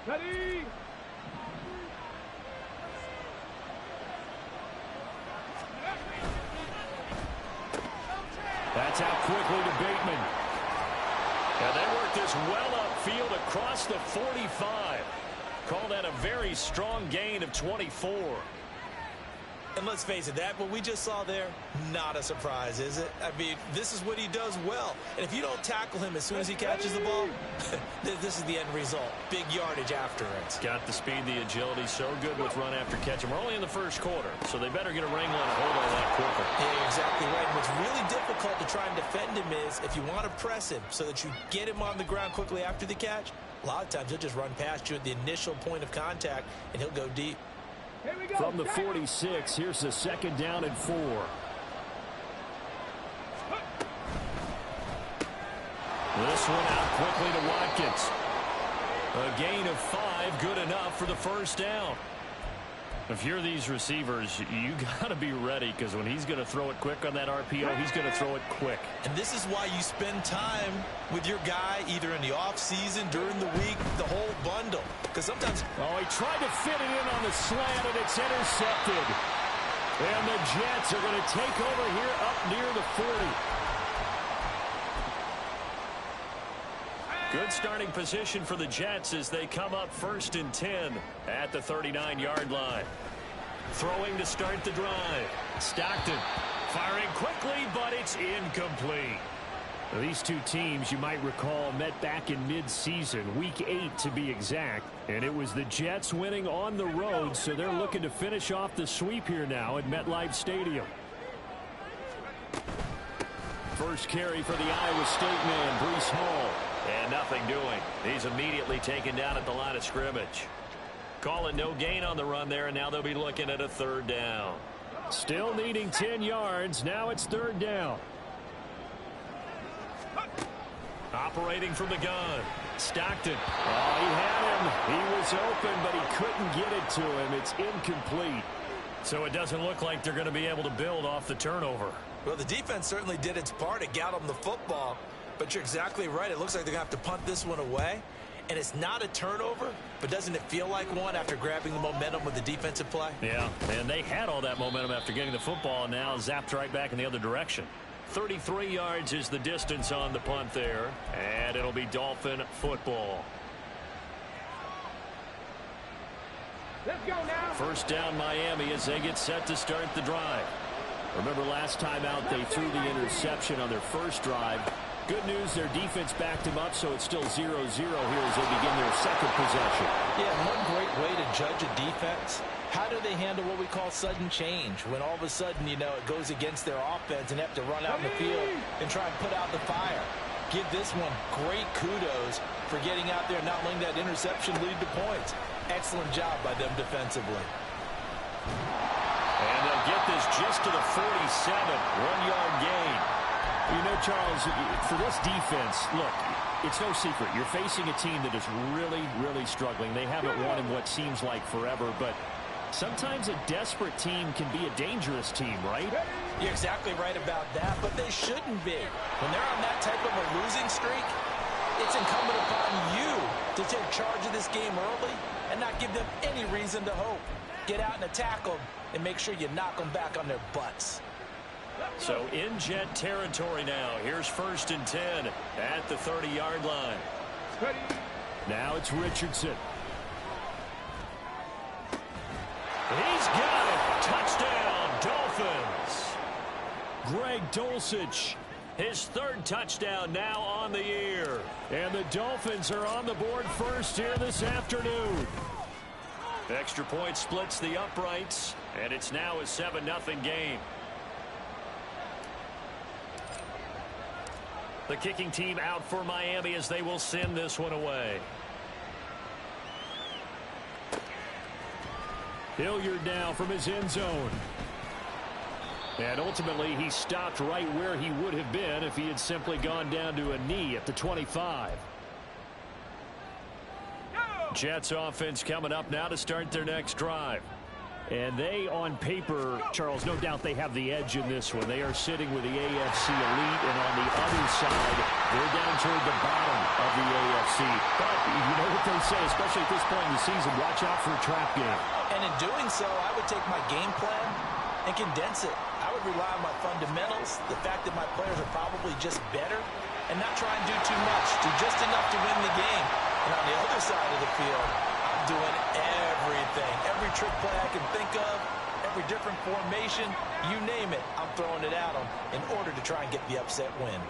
Ready. That's out quickly to Bateman. And they work this well upfield across the 45. Call that a very strong gain of 24. And let's face it, that what we just saw there, not a surprise, is it? I mean, this is what he does well. And if you don't tackle him as soon as he catches the ball, this is the end result. Big yardage after it. Got the speed, the agility, so good with run after catch. And we're only in the first quarter, so they better get a wrangle and a hold on that quicker. Yeah, exactly right. And what's really difficult to try and defend him is if you want to press him so that you get him on the ground quickly after the catch, a lot of times he'll just run past you at the initial point of contact, and he'll go deep. From the 46, here's the 2nd down and 4. This one out quickly to Watkins. A gain of 5, good enough for the first down. If you're these receivers, you got to be ready, because when he's going to throw it quick on that RPO, he's going to throw it quick. And this is why you spend time with your guy either in the offseason, during the week, the whole bundle. Because sometimes... Oh, he tried to fit it in on the slant, and it's intercepted. And the Jets are going to take over here up near the 40. Good starting position for the Jets as they come up 1st and 10 at the 39-yard line. Throwing to start the drive. Stockton firing quickly, but it's incomplete. These two teams, you might recall, met back in mid-season, week 8 to be exact. And it was the Jets winning on the road, so they're looking to finish off the sweep here now at MetLife Stadium. First carry for the Iowa State man, Breece Hall. And nothing doing. He's immediately taken down at the line of scrimmage. Calling no gain on the run there, and now they'll be looking at a 3rd down. Still needing 10 yards. Now it's 3rd down. Operating from the gun. Stockton. Oh, he had him. He was open, but he couldn't get it to him. It's incomplete. So it doesn't look like they're going to be able to build off the turnover. Well, the defense certainly did its part to get them the football. But you're exactly right. It looks like they're going to have to punt this one away. And it's not a turnover, but doesn't it feel like one after grabbing the momentum with the defensive play? Yeah, and they had all that momentum after getting the football, and now zapped right back in the other direction. 33 yards is the distance on the punt there, and it'll be Dolphin football. Let's go now. First down Miami as they get set to start the drive. Remember last time out they threw the interception on their first drive. Good news, their defense backed him up, so it's still 0-0 here as they begin their 2nd possession. Yeah, one great way to judge a defense, how do they handle what we call sudden change? When all of a sudden, you know, it goes against their offense and they have to run out in the field and try and put out the fire. Give this one great kudos for getting out there and not letting that interception lead to points. Excellent job by them defensively. And they'll get this just to the 47, 1-yard gain. You know, Charles, for this defense, look, it's no secret. You're facing a team that is really, really struggling. They haven't won in what seems like forever, but sometimes a desperate team can be a dangerous team, right? You're exactly right about that, but they shouldn't be. When they're on that type of a losing streak, it's incumbent upon you to take charge of this game early and not give them any reason to hope. Get out and attack them and make sure you knock them back on their butts. So in Jet territory now. Here's 1st and 10 at the 30-yard line. Ready. Now it's Richardson. He's got it. Touchdown, Dolphins. Greg Dulcich, his 3rd touchdown now on the year. And the Dolphins are on the board first here this afternoon. Extra point splits the uprights, and it's now a 7-0 game. The kicking team out for Miami as they will send this one away. Hilliard now from his end zone. And ultimately, he stopped right where he would have been if he had simply gone down to a knee at the 25. Jets offense coming up now to start their next drive. And they, on paper, Charles, no doubt they have the edge in this one. They are sitting with the AFC elite, and on the other side, they're down toward the bottom of the AFC. seat. But you know what they say, especially at this point in the season, watch out for a trap game. And in doing so, I would take my game plan and condense it. I would rely on my fundamentals, the fact that my players are probably just better, and not try and do too much, do just enough to win the game. And on the other side of the field, I'm doing everything, every trick play I can think of, every different formation, you name it, I'm throwing it at them in order to try and get the upset win.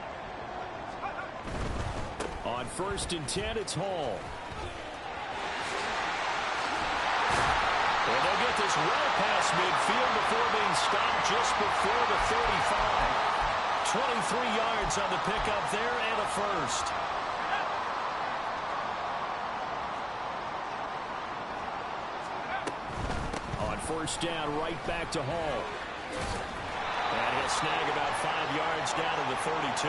On 1st and 10, it's Hall. And they'll get this well past midfield before being stopped just before the 35. 23 yards on the pickup there and a first. On 1st down, right back to Hall. And he'll snag about 5 yards down to the 32.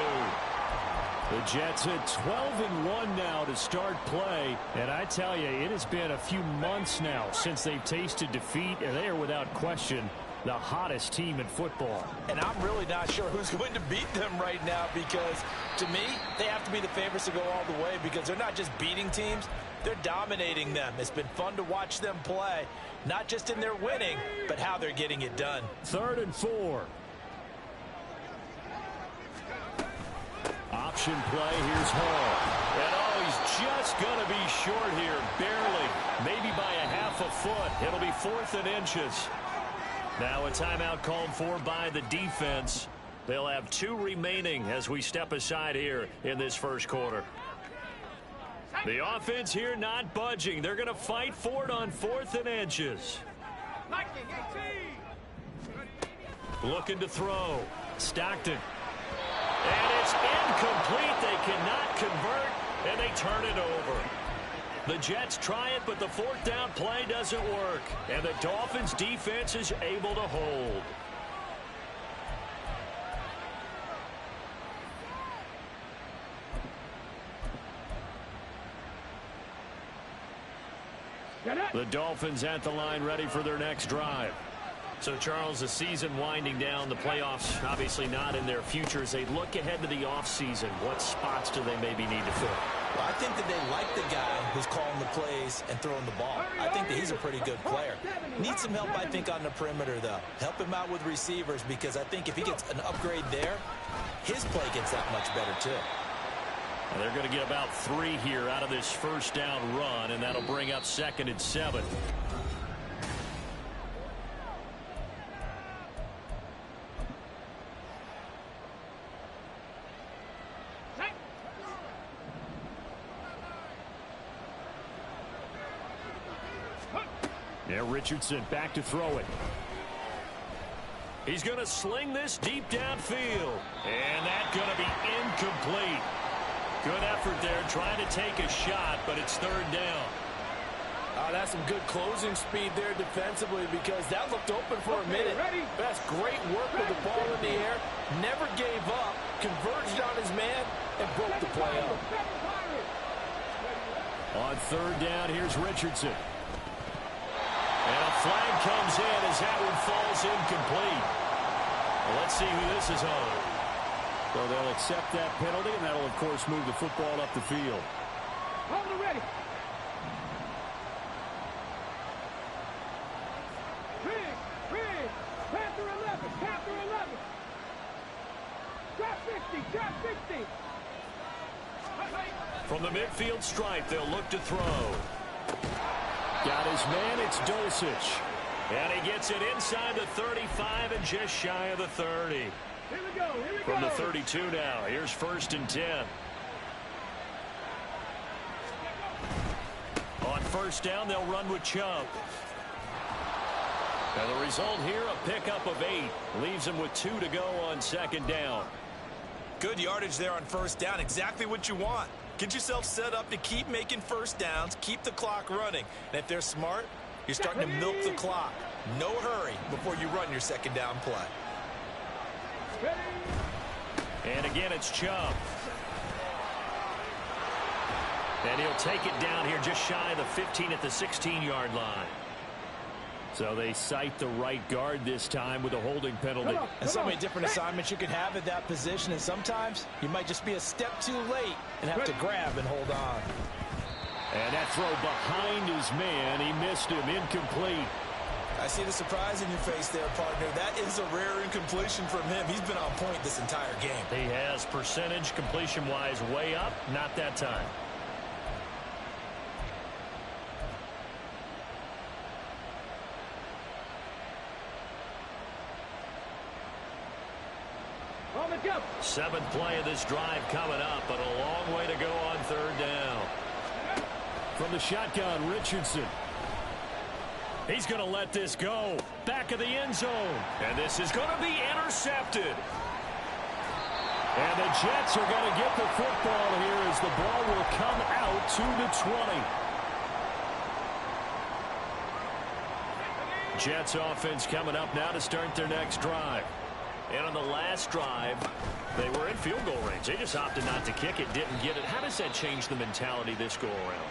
The Jets at 12-1 now to start play. And I tell you, it has been a few months now since they've tasted defeat, and they are without question the hottest team in football. And I'm really not sure who's going to beat them right now, because to me, they have to be the favorites to go all the way, because they're not just beating teams, they're dominating them. It's been fun to watch them play, not just in their winning, but how they're getting it done. 3rd and 4. Option play, here's Hall. And oh, he's just going to be short here, barely, maybe by a half a foot. It'll be 4th and inches. Now a timeout called for by the defense. They'll have 2 remaining as we step aside here in this first quarter. The offense here not budging. They're going to fight for it on 4th and inches. Looking to throw. Stockton. And it's incomplete. They cannot convert, and they turn it over. The Jets try it, but the 4th down play doesn't work. And the Dolphins defense is able to hold. The Dolphins at the line ready for their next drive. So, Charles, the season winding down, the playoffs obviously not in their future. As they look ahead to the offseason, what spots do they maybe need to fill? Well, I think that they like the guy who's calling the plays and throwing the ball. I think that he's a pretty good player. Needs some help, I think, on the perimeter, though. Help him out with receivers, because I think if he gets an upgrade there, his play gets that much better, too. And they're going to get about 3 here out of this first down run, and that'll bring up 2nd and 7. Now Richardson back to throw it. He's going to sling this deep downfield. And that's going to be incomplete. Good effort there trying to take a shot, but it's 3rd down. That's some good closing speed there defensively, because that looked open for a minute. That's great work with the ball in the air. Never gave up. Converged on his man and broke the play up. On 3rd down, here's Richardson. And a flag comes in as that one falls incomplete. Well, let's see who this is on. So they'll accept that penalty, and that'll, of course, move the football up the field. Hold it ready. Big. Panther 11. Drop 60. From the midfield stripe, they'll look to throw. Got his man, it's Dulcich. And he gets it inside the 35 and just shy of the 30. Here we go. From the 32 now, here's 1st and 10. On 1st down, they'll run with Chubb. And the result here, a pickup of 8. Leaves them with 2 to go on 2nd down. Good yardage there on 1st down. Exactly what you want. Get yourself set up to keep making 1st downs, keep the clock running. And if they're smart, you're starting to milk the clock. No hurry before you run your 2nd down play. And again, it's Chubb. And he'll take it down here just shy of the 15 at the 16-yard line. So they cite the right guard this time with a holding penalty. And so many different assignments you can have at that position, and sometimes you might just be a step too late and have to grab and hold on. that throw behind his man. He missed him. Incomplete. I see the surprise in your face there, partner. That is a rare incompletion from him. He's been on point this entire game. He has percentage completion-wise way up. Not that time. On the jump. Seventh play of this drive coming up, but a long way to go on third down. From the shotgun, Richardson. He's going to let this go. Back of the end zone. And this is going to be intercepted. And the Jets are going to get the football here as the ball will come out to the 20. Jets offense coming up now to start their next drive. And on the last drive, they were in field goal range. They just opted not to kick it, didn't get it. How does that change the mentality this go around?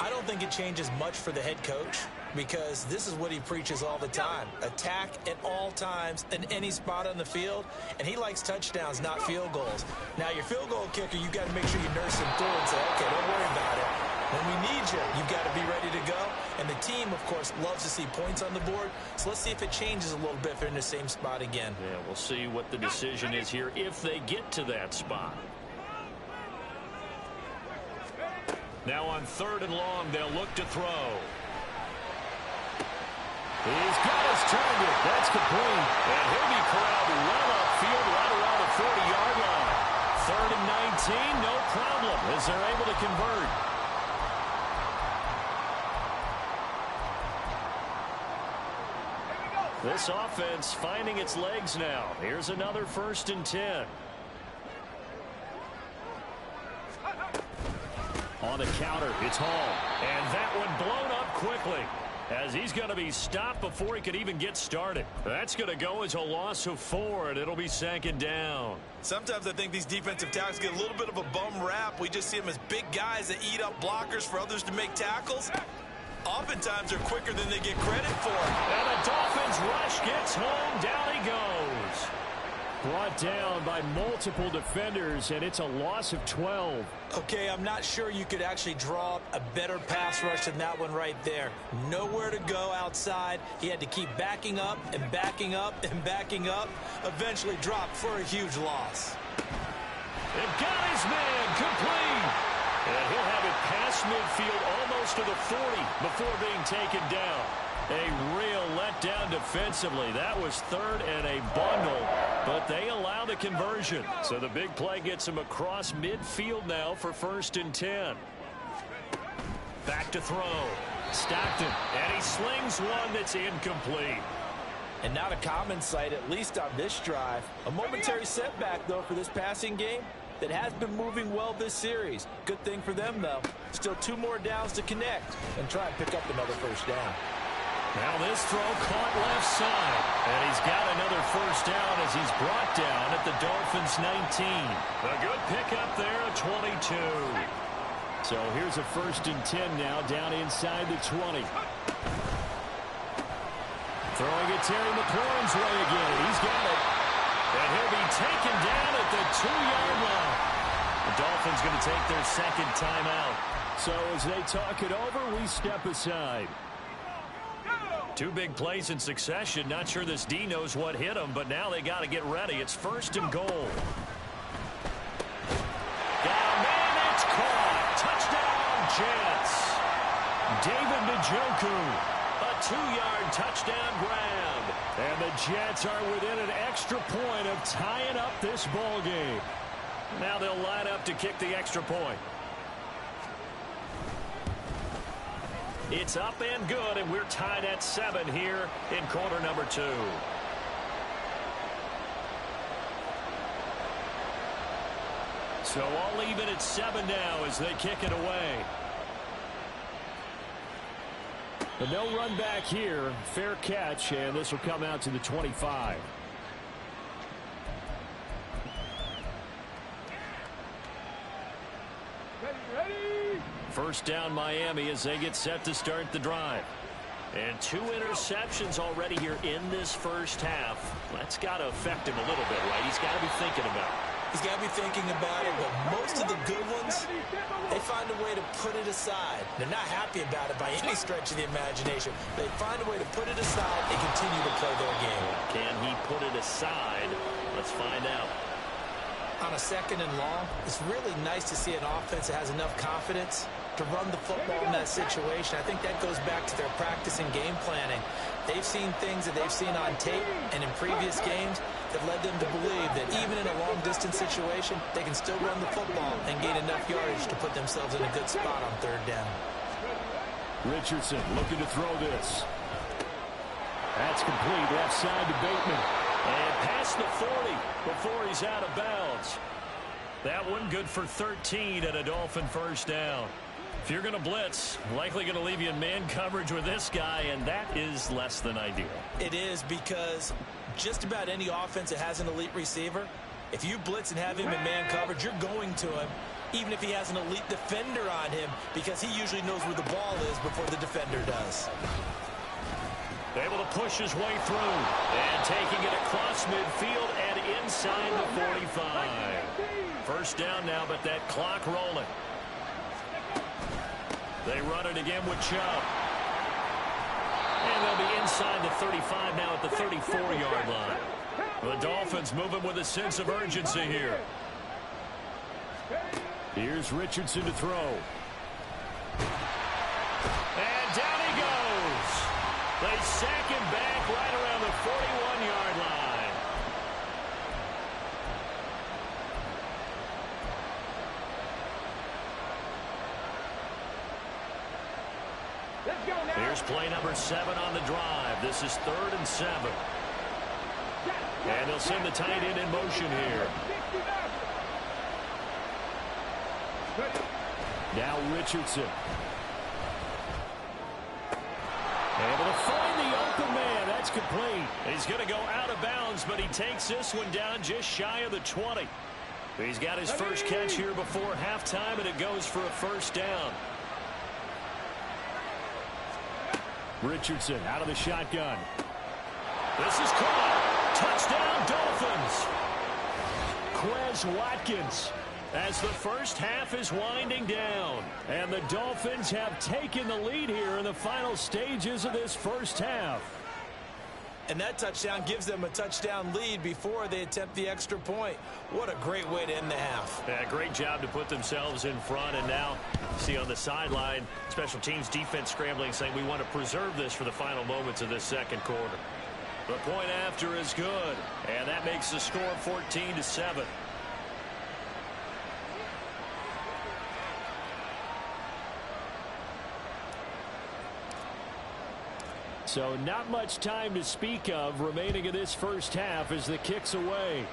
I don't think it changes much for the head coach because this is what he preaches all the time. Attack at all times in any spot on the field, and he likes touchdowns, not field goals. Now, your field goal kicker, you've got to make sure you nurse him through and say, okay, don't worry about it. When we need you, you've got to be ready to go. And the team, of course, loves to see points on the board. So let's see if it changes a little bit if they're in the same spot again. Yeah, we'll see what the decision is here if they get to that spot. Now on third and long, they'll look to throw. He's got his target. That's complete. And he'll be corralled well upfield right around the 40-yard line. Third and 19, no problem as they're able to convert. This offense finding its legs now. Here's another 1st and 10. On the counter, it's Hall. And that one blown up quickly as he's going to be stopped before he could even get started. That's going to go as a loss of 4, and it'll be 2nd down. Sometimes I think these defensive tackles get a little bit of a bum rap. We just see them as big guys that eat up blockers for others to make tackles. Oftentimes they're quicker than they get credit for. And the Dolphins rush gets home. Down he goes. Brought down by multiple defenders, and it's a loss of 12. Okay, I'm not sure you could actually draw up a better pass rush than that one right there. Nowhere to go outside. He had to keep backing up and backing up and backing up. Eventually dropped for a huge loss. They've got his man complete. And he'll have it past midfield almost to the 40 before being taken down. A real letdown defensively. That was 3rd and a bundle, but they allow the conversion. So the big play gets him across midfield now for 1st and 10. Back to throw. Stockton, and he slings one that's incomplete. And not a common sight, at least on this drive. A momentary setback, though, for this passing game that has been moving well this series. Good thing for them, though. Still 2 more downs to connect and try and pick up another 1st down. Now this throw caught left side. And he's got another 1st down as he's brought down at the Dolphins' 19. A good pickup there at 22. So here's a 1st and 10 now down inside the 20. Throwing it Terry McLaurin's way again. He's got it. And he'll be taken down at the 2-yard line. The Dolphins going to take their 2nd timeout. So as they talk it over, we step aside. 2 big plays in succession. Not sure this D knows what hit him, but now they got to get ready. It's 1st and goal. Got a man, it's caught. Touchdown, Jets. David Njoku. A 2-yard touchdown grab. And the Jets are within an extra point of tying up this ball game. Now they'll line up to kick the extra point. It's up and good, and we're tied at 7 here in quarter number 2. So all even at 7 now as they kick it away. But no run back here. Fair catch, and this will come out to the 25. Ready. 1st down Miami as they get set to start the drive. And 2 interceptions already here in this 1st half. That's got to affect him a little bit, right? He's got to be thinking about it. He's got to be thinking about it, but most of the good ones, they find a way to put it aside. They're not happy about it by any stretch of the imagination. They find a way to put it aside and continue to play their game. Can he put it aside? Let's find out. On a 2nd and long, it's really nice to see an offense that has enough confidence to run the football in that situation. I think that goes back to their practice and game planning. They've seen things that they've seen on tape and in previous games that led them to believe that even in a long-distance situation, they can still run the football and gain enough yardage to put themselves in a good spot on 3rd down. Richardson looking to throw this. That's complete. Left side to Bateman. And past the 40 before he's out of bounds. That one good for 13 and a Dolphin 1st down. If you're going to blitz, likely going to leave you in man coverage with this guy, and that is less than ideal. It is, because just about any offense that has an elite receiver, if you blitz and have him in man coverage, you're going to him, even if he has an elite defender on him, because he usually knows where the ball is before the defender does. Able to push his way through, and taking it across midfield and inside the 45. 1st down now, but that clock rolling. They run it again with Chubb. And they'll be inside the 35 now at the 34-yard line. The Dolphins moving with a sense of urgency here. Here's Richardson to throw. And down he goes. They sack him back right around the 41-yard line. Here's play number 7 on the drive. This is 3rd and 7. And they'll send the tight end in motion here. Now Richardson. Able to find the open man. That's complete. He's going to go out of bounds, but he takes this one down just shy of the 20. He's got his first catch here before halftime, and it goes for a 1st down. Richardson out of the shotgun. This is caught. Touchdown, Dolphins. Quez Watkins. As the first half is winding down. And the Dolphins have taken the lead here in the final stages of this first half. And that touchdown gives them a touchdown lead before they attempt the extra point. What a great way to end the half. Yeah, great job to put themselves in front. And now, see on the sideline, special teams defense scrambling, saying we want to preserve this for the final moments of this 2nd quarter. The point after is good. And that makes the score 14-7. So not much time to speak of remaining in this first half as the kick's away.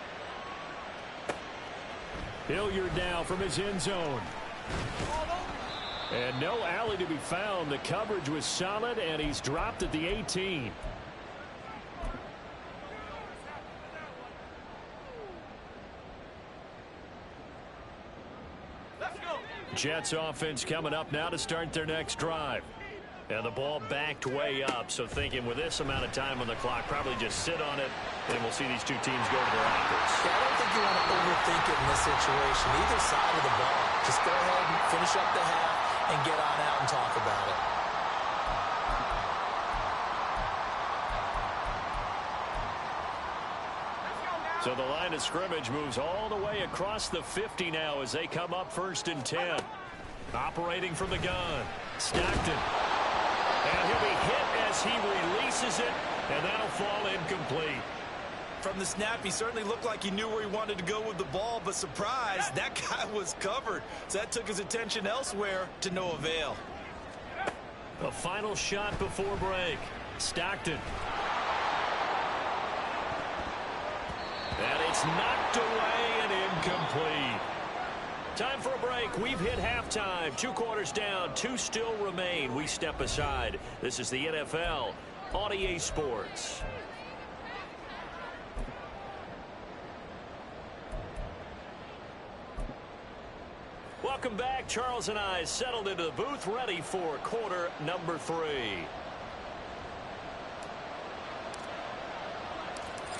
Hilliard now from his end zone. And no alley to be found. The coverage was solid, and he's dropped at the 18. Jets offense coming up now to start their next drive. And the ball backed way up, so thinking with this amount of time on the clock, probably just sit on it, and we'll see these two teams go to their lockers. Yeah, I don't think you want to overthink it in this situation. Either side of the ball. Just go ahead and finish up the half and get on out and talk about it. So the line of scrimmage moves all the way across the 50 now as they come up 1st and 10. Operating from the gun, Stockton. And he'll be hit as he releases it, and that'll fall incomplete. From the snap, he certainly looked like he knew where he wanted to go with the ball, but surprise, that guy was covered. So that took his attention elsewhere to no avail. A final shot before break. Stockton. And it's knocked away and incomplete. Time for a break. We've hit halftime. 2 quarters down. 2 still remain. We step aside. This is the NFL on EA Sports. Welcome back. Charles and I settled into the booth, ready for quarter number 3.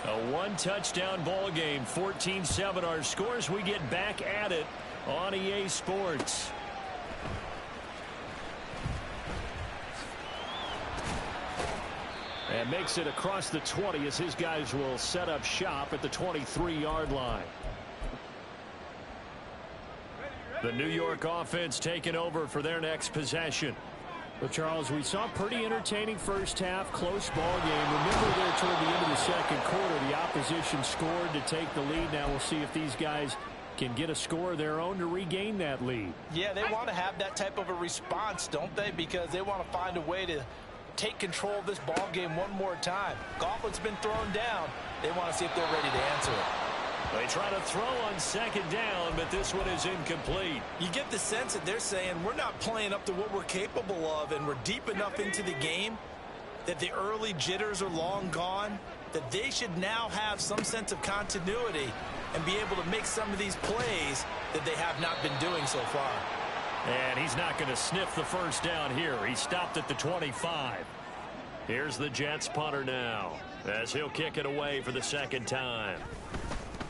A one-touchdown ball game, 14-7 our scores. We get back at it on EA Sports. And makes it across the 20 as his guys will set up shop at the 23-yard line. The New York offense taking over for their next possession. Well, Charles, we saw a pretty entertaining first half, close ball game. Remember there toward the end of the second quarter, the opposition scored to take the lead. Now we'll see if these guys can get a score of their own to regain that lead. Yeah, they want to have that type of a response, don't they? Because they want to find a way to take control of this ball game one more time. Gauntlet's been thrown down. They want to see if they're ready to answer it. They try to throw on second down, but this one is incomplete. You get the sense that they're saying we're not playing up to what we're capable of, and we're deep enough into the game that the early jitters are long gone, that they should now have some sense of continuity and be able to make some of these plays that they have not been doing so far. And he's not going to sniff the first down here. He stopped at the 25. Here's the Jets punter now as he'll kick it away for the second time.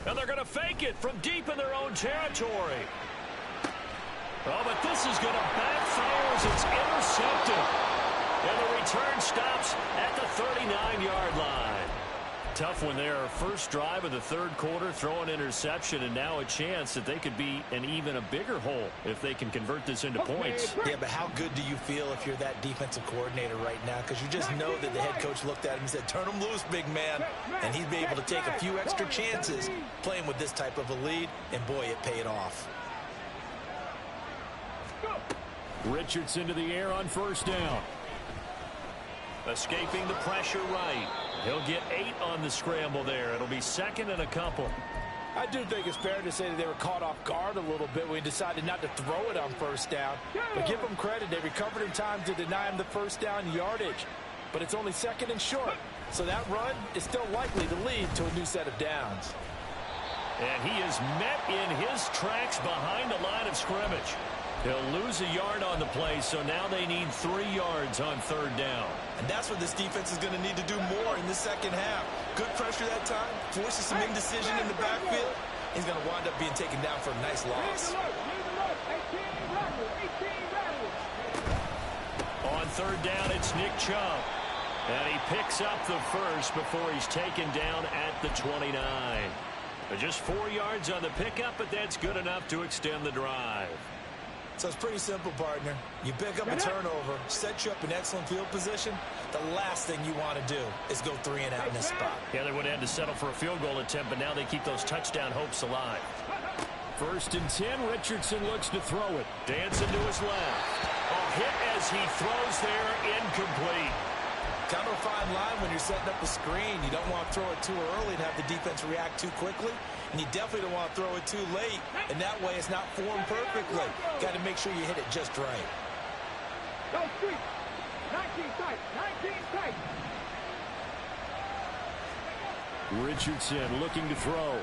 And they're going to fake it from deep in their own territory. Oh, but this is going to backfire as it's intercepted. And the return stops at the 39-yard line. Tough one there. First drive of the third quarter, throw an interception, and now a chance that they could be in even a bigger hole if they can convert this into points. Yeah, but how good do you feel if you're that defensive coordinator right now? Because you just know that the head coach looked at him and said, turn him loose, big man. And he'd be able to take a few extra chances playing with this type of a lead, and boy, it paid off. Richardson to the air on first down. Escaping the pressure right. He'll get 8 on the scramble there. It'll be second and a couple. I do think it's fair to say that they were caught off guard a little bit when we decided not to throw it on first down. But give them credit. They recovered in time to deny him the first down yardage. But it's only second and short. So that run is still likely to lead to a new set of downs. And he is met in his tracks behind the line of scrimmage. He'll lose a yard on the play, so now they need 3 yards on third down. And that's what this defense is going to need to do more in the second half. Good pressure that time, forces some indecision in the backfield. He's going to wind up being taken down for a nice loss. On third down, it's Nick Chubb. And he picks up the first before he's taken down at the 29. Just 4 yards on the pickup, but that's good enough to extend the drive. So it's pretty simple, partner. You pick up a turnover, set you up in excellent field position. The last thing you want to do is go 3 and out in this spot. Yeah, they would have had to settle for a field goal attempt, but now they keep those touchdown hopes alive. First and 10, Richardson looks to throw it. Dancing to his left. A hit as he throws there, incomplete. Kind of a fine line when you're setting up the screen. You don't want to throw it too early and have the defense react too quickly. And you definitely don't want to throw it too late. And that way it's not formed perfectly. Got to make sure you hit it just right. Go street. 19 tight. 19 tight. Richardson looking to throw.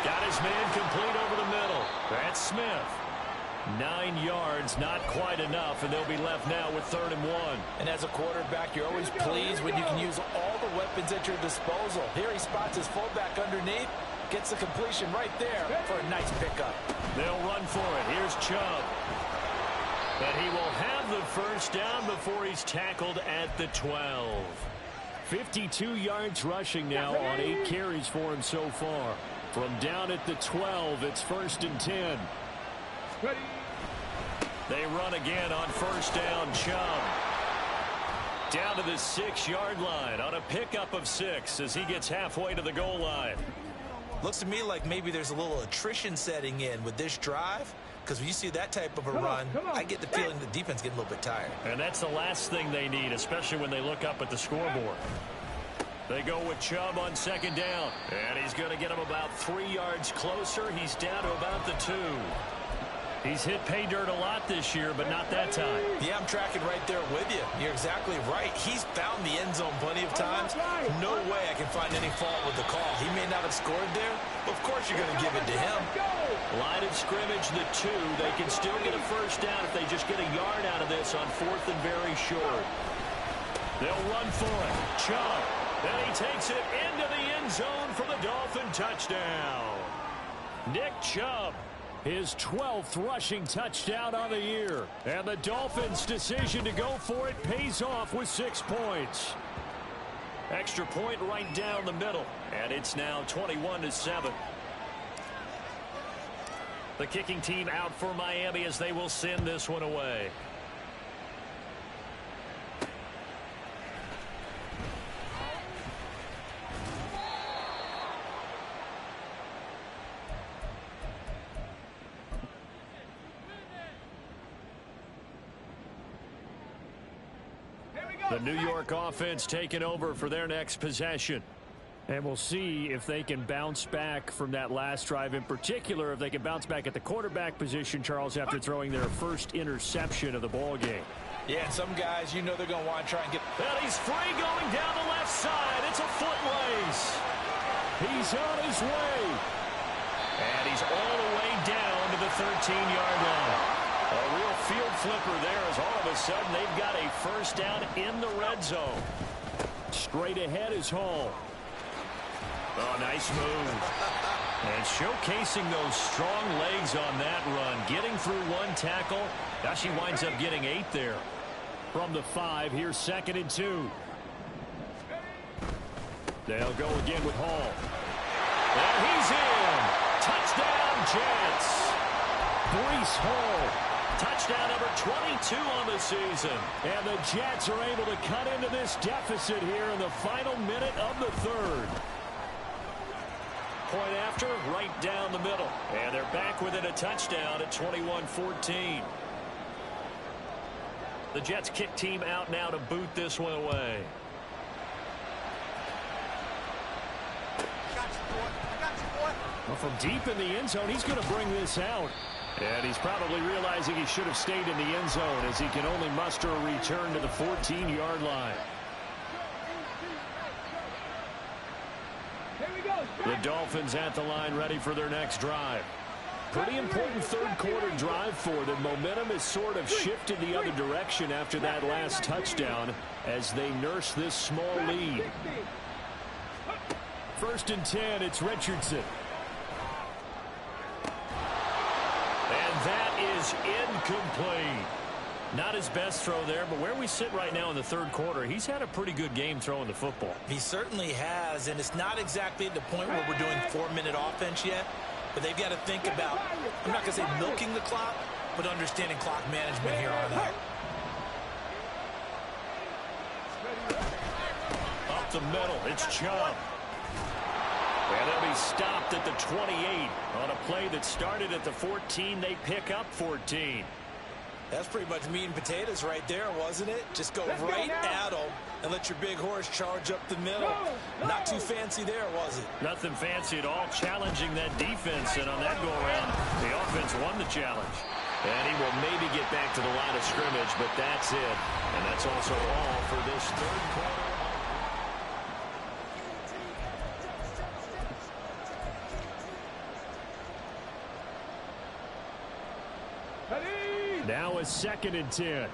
Got his man complete over the middle. That's Smith. 9 yards, not quite enough, and they'll be left now with 3rd and 1. And as a quarterback, you're always pleased when you can use all the weapons at your disposal. Here he spots his fullback underneath, gets the completion right there for a nice pickup. They'll run for it. Here's Chubb. And he will have the first down before he's tackled at the 12. 52 yards rushing now on 8 carries for him so far. From down at the 12, it's 1st and 10. They run again on first down. Chubb down to the 6-yard line on a pickup of 6 as he gets halfway to the goal line. Looks to me like maybe there's a little attrition setting in with this drive, because when you see that type of a run, I get the feeling the defense getting a little bit tired. And that's the last thing they need, especially when they look up at the scoreboard. They go with Chubb on second down, and he's going to get him about 3 yards closer. He's down to about the 2. He's hit pay dirt a lot this year, but not that time. Yeah, I'm tracking right there with you. You're exactly right. He's found the end zone plenty of times. No way I can find any fault with the call. He may not have scored there, but of course you're going to give it to him. Line of scrimmage, the 2. They can still get a first down if they just get a yard out of this on 4th and very short. They'll run for it. Chubb And he takes it into the end zone for the Dolphin touchdown. Nick Chubb. His 12th rushing touchdown on the year. And the Dolphins' decision to go for it pays off with 6 points. Extra point right down the middle. And it's now 21-7. The kicking team out for Miami as they will send this one away. The New York offense taking over for their next possession. And we'll see if they can bounce back from that last drive. In particular, if they can bounce back at the quarterback position, Charles, after throwing their first interception of the ball game. Yeah, and some guys, you know they're going to want to try and get... And he's free going down the left side. It's a foot race. He's on his way. And he's all the way down to the 13-yard line. A real field flipper there as all of a sudden they've got a first down in the red zone. Straight ahead is Hall. Oh, nice move. And showcasing those strong legs on that run. Getting through one tackle. Now she winds up getting 8 there. From the 5, here's 2nd and 2. They'll go again with Hall. And he's in. Touchdown, Jets. Breece Hall. Touchdown number 22 on the season. And the Jets are able to cut into this deficit here in the final minute of the 3rd. Point after, right down the middle. And they're back within a touchdown at 21-14. The Jets kick team out now to boot this one away. Well, from deep in the end zone, he's going to bring this out. And he's probably realizing he should have stayed in the end zone as he can only muster a return to the 14-yard line. The Dolphins at the line ready for their next drive. Pretty important third quarter drive for them. Momentum has sort of shifted the other direction after that last touchdown as they nurse this small lead. 1st and 10, it's Richardson. And that is incomplete. Not his best throw there, but where we sit right now in the 3rd quarter, he's had a pretty good game throwing the football. He certainly has, and it's not exactly at the point where we're doing 4-minute offense yet, but they've got to think about, I'm not going to say milking the clock, but understanding clock management here on out. Up the middle, it's Chubb. And they'll be stopped at the 28. On a play that started at the 14, they pick up 14. That's pretty much meat and potatoes right there, wasn't it? Just go right at them and let your big horse charge up the middle. Not too fancy there, was it? Nothing fancy at all, challenging that defense. And on that go-around, the offense won the challenge. And he will maybe get back to the line of scrimmage, but that's it. And that's also all for this 3rd quarter. Now a 2nd and 10.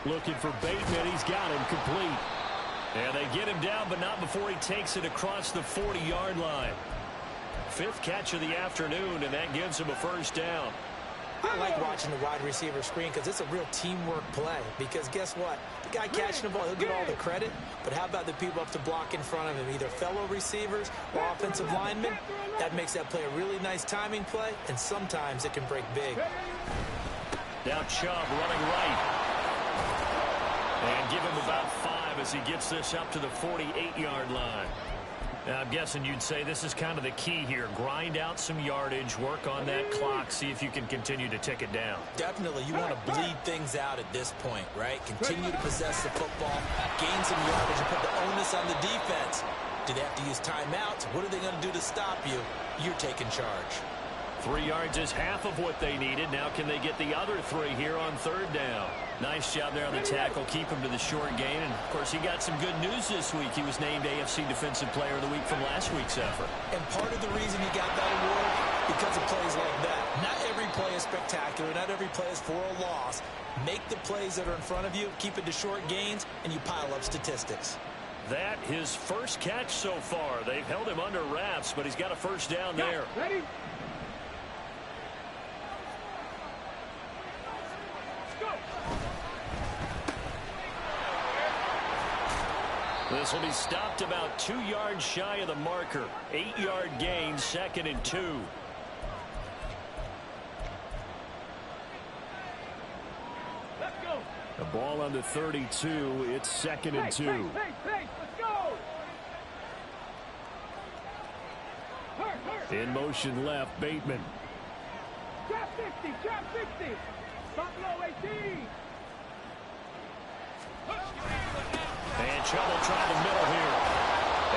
Looking for Bateman. He's got him complete. And they get him down, but not before he takes it across the 40-yard line. 5th catch of the afternoon, and that gives him a first down. I like watching the wide receiver screen because it's a real teamwork play. Because guess what? The guy catching the ball, he'll get all the credit. But how about the people up to block in front of him, either fellow receivers or offensive linemen? That makes that play a really nice timing play, and sometimes it can break big. Now Chubb running right. And give him about 5 as he gets this up to the 48-yard line. Now, I'm guessing you'd say this is kind of the key here. Grind out some yardage, work on that clock, see if you can continue to tick it down. Definitely. You want to bleed things out at this point, right? Continue to possess the football, gain some yardage, and put the onus on the defense. Do they have to use timeouts? What are they going to do to stop you? You're taking charge. 3 yards is half of what they needed. Now can they get the other 3 here on 3rd down? Nice job there on the tackle. Keep him to the short gain. And, of course, he got some good news this week. He was named AFC Defensive Player of the Week from last week's effort. And part of the reason he got that award because of plays like that. Not every play is spectacular. Not every play is for a loss. Make the plays that are in front of you, keep it to short gains, and you pile up statistics. That his first catch so far. They've held him under wraps, but he's got a first down there. Ready? Go. This will be stopped about 2 yards shy of the marker. 8-yard gain, 2nd and 2. Let's go. The ball on the 32. It's 2nd and 2. Pace, let's go. Hurt. In motion left, Bateman. Trap 60. Buffalo 18. And trouble trying the middle here.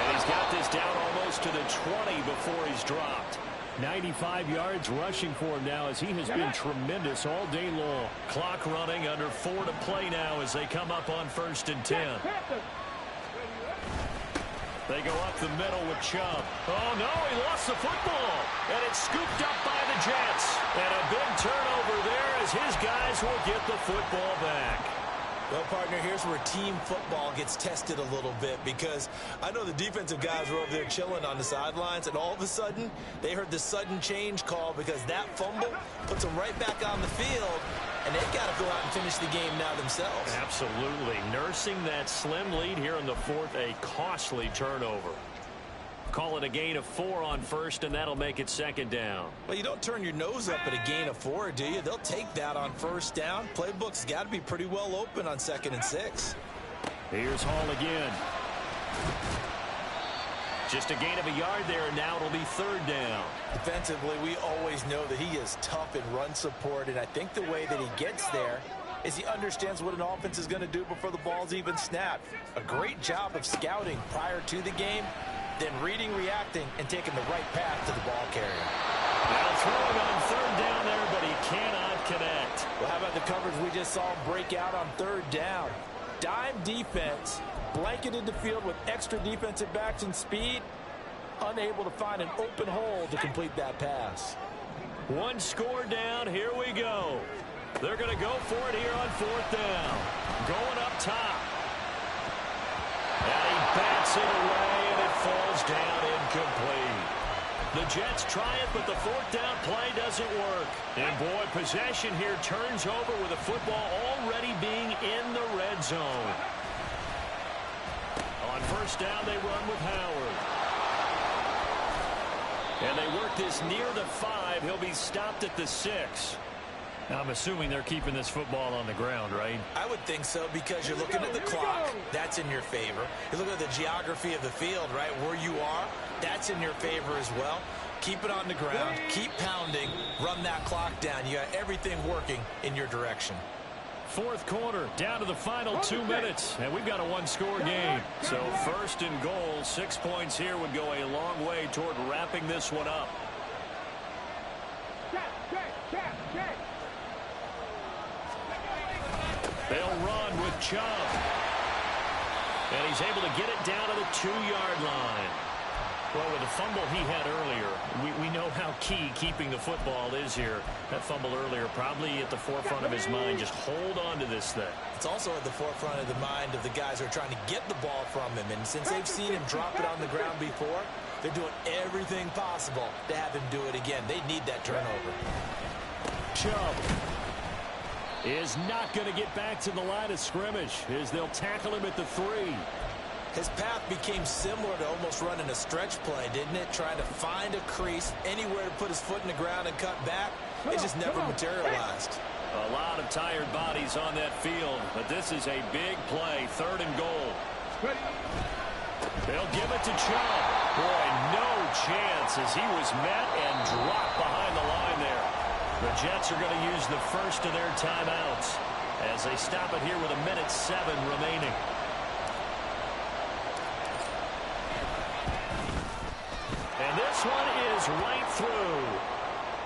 And he's got this down almost to the 20 before he's dropped. 95 yards rushing for him now as he has been tremendous all day long. Clock running, under 4 to play now as they come up on 1st and 10. They go up the middle with Chubb. Oh, no, he lost the football. And it's scooped up by the Jets. And a big turnover there as his guys will get the football back. Well, partner, here's where team football gets tested a little bit, because I know the defensive guys were over there chilling on the sidelines, and all of a sudden, they heard the sudden change call because that fumble puts them right back on the field, and they've got to go out and finish the game now themselves. Absolutely. Nursing that slim lead here in the 4th, a costly turnover. Call it a gain of 4 on 1st, and that'll make it 2nd down. Well, you don't turn your nose up at a gain of 4, do you? They'll take that on 1st down. Playbook's got to be pretty well open on 2nd and 6. Here's Hall again. Just a gain of a yard there, and now it'll be 3rd down. Defensively, we always know that he is tough in run support, and I think the way that he gets there is he understands what an offense is going to do before the ball's even snapped. A great job of scouting prior to the game, then reading, reacting, and taking the right path to the ball carrier. Now throwing on 3rd down there, but he cannot connect. Well, how about the coverage we just saw him break out on 3rd down? Dime defense, blanketed the field with extra defensive backs and speed, unable to find an open hole to complete that pass. 1 score down, here we go. They're going to go for it here on 4th down. Going up top. And he bats it away, and it falls down incomplete. The Jets try it, but the 4th down play doesn't work. And boy, possession here turns over with the football already being in the red zone. On 1st down, they run with Howard. And they work this near the 5. He'll be stopped at the 6. I'm assuming they're keeping this football on the ground, right? I would think so, because you're looking at the clock. That's in your favor. You look at the geography of the field, right? Where you are, that's in your favor as well. Keep it on the ground. Keep pounding. Run that clock down. You got everything working in your direction. 4th quarter, down to the final 2 minutes, and we've got a 1-score game. So 1st and goal, 6 points here would go a long way toward wrapping this one up. They'll run with Chubb. And he's able to get it down to the 2-yard line. Well, with the fumble he had earlier, we know how key keeping the football is here. That fumble earlier probably at the forefront of his mind. Just hold on to this thing. It's also at the forefront of the mind of the guys who are trying to get the ball from him. And since they've seen him drop it on the ground before, they're doing everything possible to have him do it again. They need that turnover. Chubb is not going to get back to the line of scrimmage as they'll tackle him at the 3. His path became similar to almost running a stretch play, didn't it? Trying to find a crease, anywhere to put his foot in the ground and cut back. It just never materialized. A lot of tired bodies on that field, but this is a big play, 3rd and goal. They'll give it to Chubb. Boy, no chance as he was met and dropped behind the line there. The Jets are going to use the first of their timeouts as they stop it here with 1:07 remaining. And this one is right through.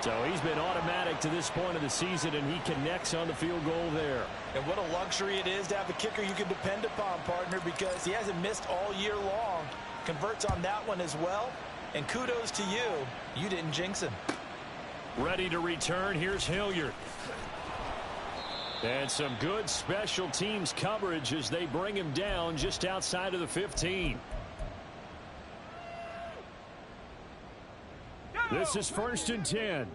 So he's been automatic to this point of the season, and he connects on the field goal there. And what a luxury it is to have a kicker you can depend upon, partner, because he hasn't missed all year long. Converts on that one as well. And kudos to you. You didn't jinx him. Ready to return. Here's Hilliard. And some good special teams coverage as they bring him down just outside of the 15. This is 1st and 10.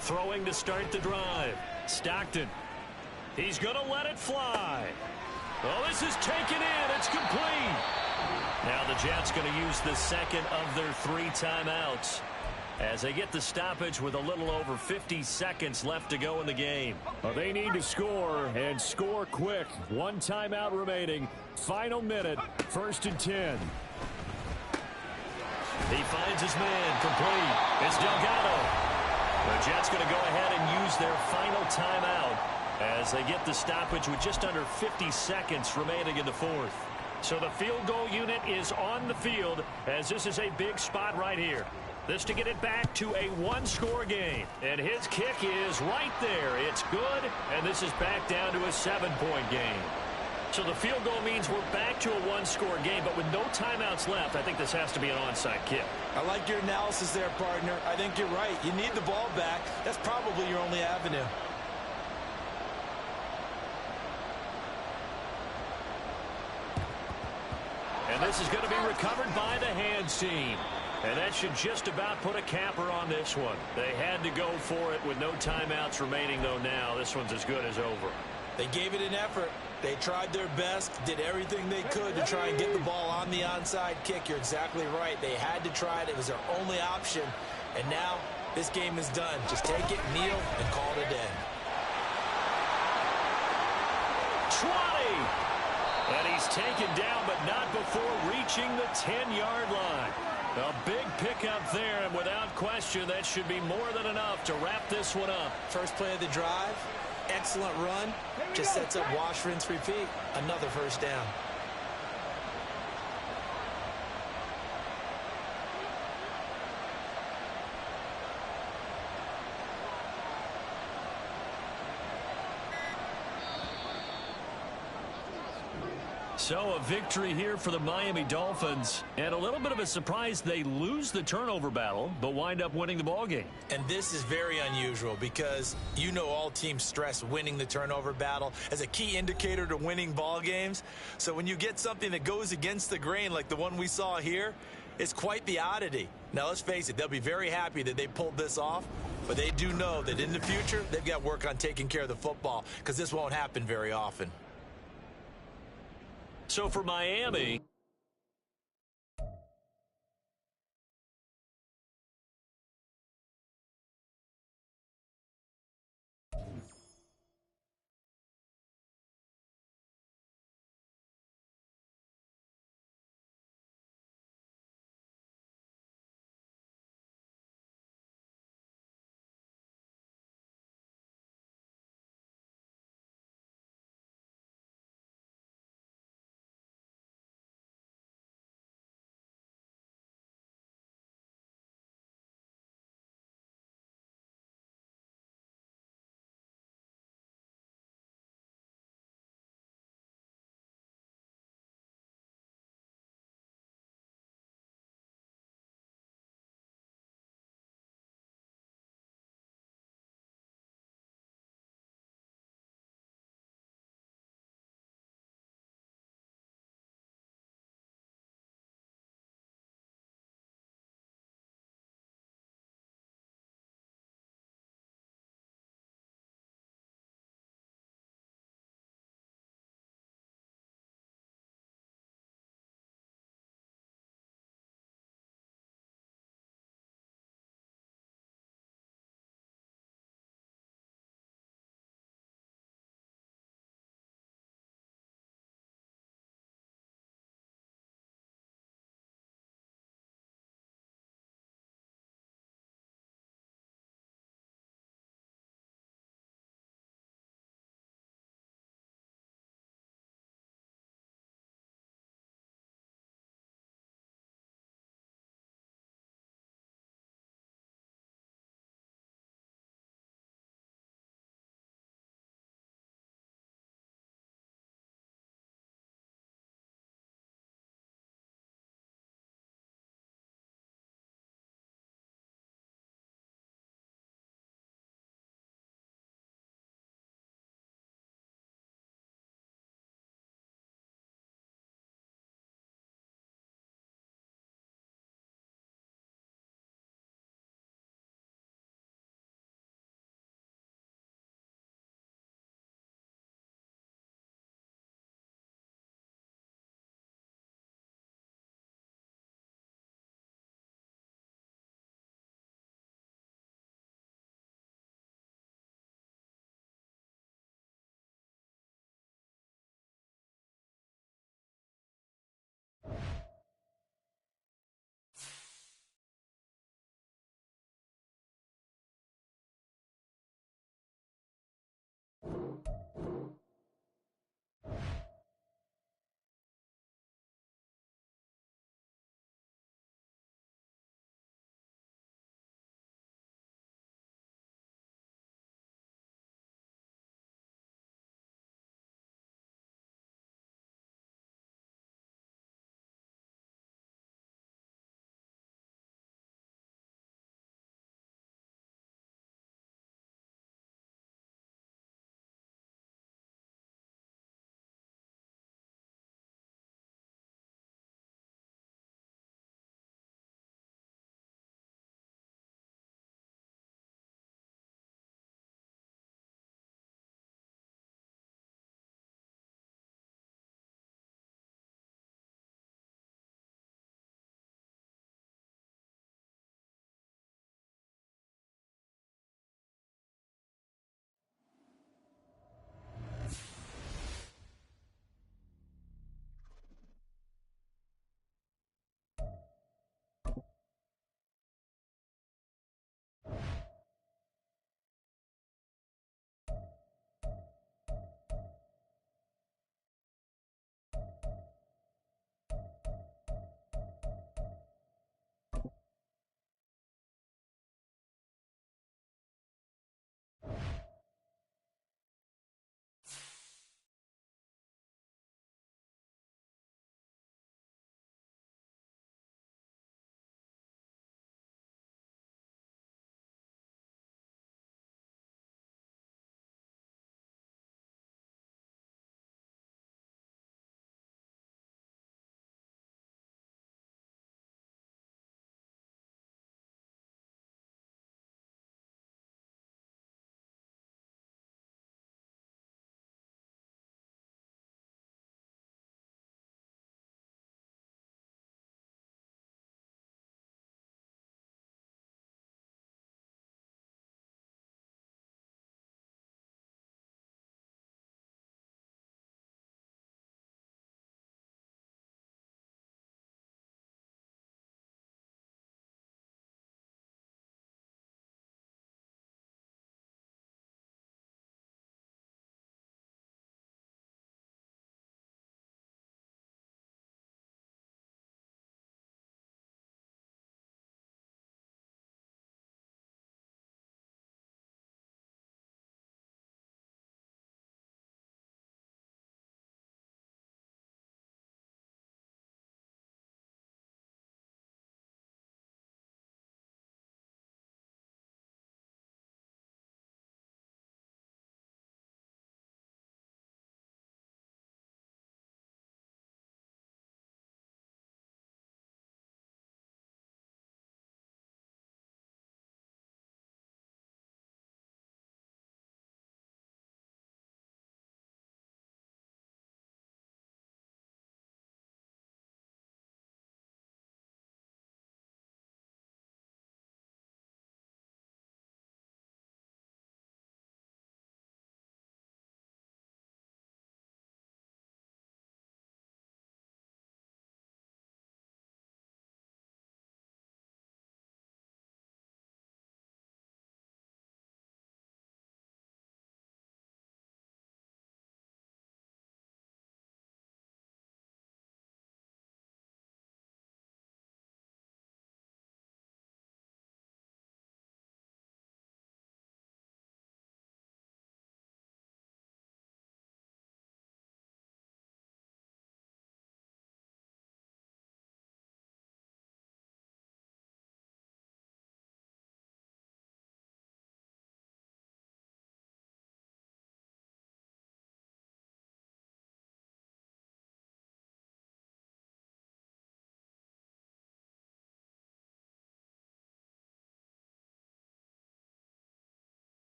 Throwing to start the drive. Stockton. He's going to let it fly. Oh, this is taken in. It's complete. Now the Jets going to use the second of their 3 timeouts as they get the stoppage with a little over 50 seconds left to go in the game. Well, they need to score and score quick. 1 timeout remaining. Final minute. 1st and 10. He finds his man. Complete. It's Delgado. The Jets going to go ahead and use their final timeout as they get the stoppage with just under 50 seconds remaining in the 4th. So the field goal unit is on the field as this is a big spot right here. This to get it back to a 1-score game. And his kick is right there. It's good, and this is back down to a 7-point game. So the field goal means we're back to a 1-score game, but with no timeouts left, I think this has to be an onside kick. I like your analysis there, partner. I think you're right. You need the ball back. That's probably your only avenue. And this is going to be recovered by the hands team. And that should just about put a capper on this one. They had to go for it with no timeouts remaining, though now. This one's as good as over. They gave it an effort. They tried their best, did everything they could to try and get the ball on the onside kick. You're exactly right. They had to try it. It was their only option. And now this game is done. Just take it, kneel, and call it a day. 20! And he's taken down, but not before reaching the 10-yard line. A big pickup there, and without question, that should be more than enough to wrap this one up. First play of the drive, excellent run. Just sets up wash, rinse, repeat. Another first down. So a victory here for the Miami Dolphins. And a little bit of a surprise, they lose the turnover battle, but wind up winning the ballgame. And this is very unusual because you know all teams stress winning the turnover battle as a key indicator to winning ball games. So when you get something that goes against the grain like the one we saw here, it's quite the oddity. Now let's face it, they'll be very happy that they pulled this off, but they do know that in the future they've got work on taking care of the football because this won't happen very often. So for Miami,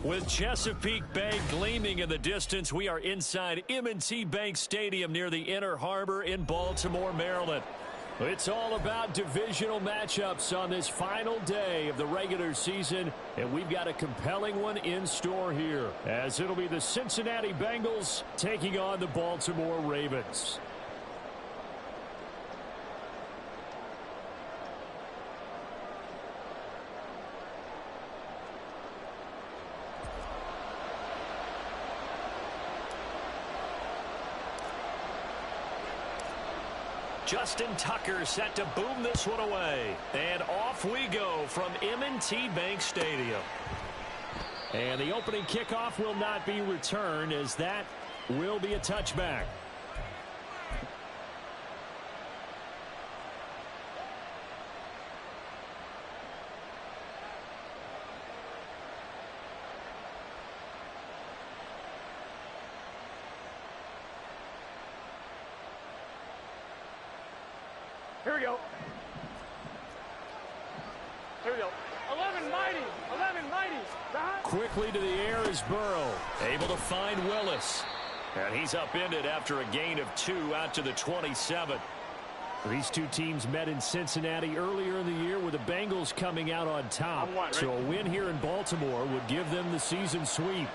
With Chesapeake Bay gleaming in the distance, we are inside M&T Bank Stadium near the Inner Harbor in Baltimore, Maryland. It's all about divisional matchups on this final day of the regular season, and we've got a compelling one in store here, as it'll be the Cincinnati Bengals taking on the Baltimore Ravens. Justin Tucker set to boom this one away. And off we go from M&T Bank Stadium. And the opening kickoff will not be returned, as that will be a touchback. Here we go. Here we go. 11 mighty. 11 mighty. Quickly to the air is Burrow. Able to find Willis. And he's upended after a gain of 2 out to the 27. These two teams met in Cincinnati earlier in the year, with the Bengals coming out on top. So a win here in Baltimore would give them the season sweep.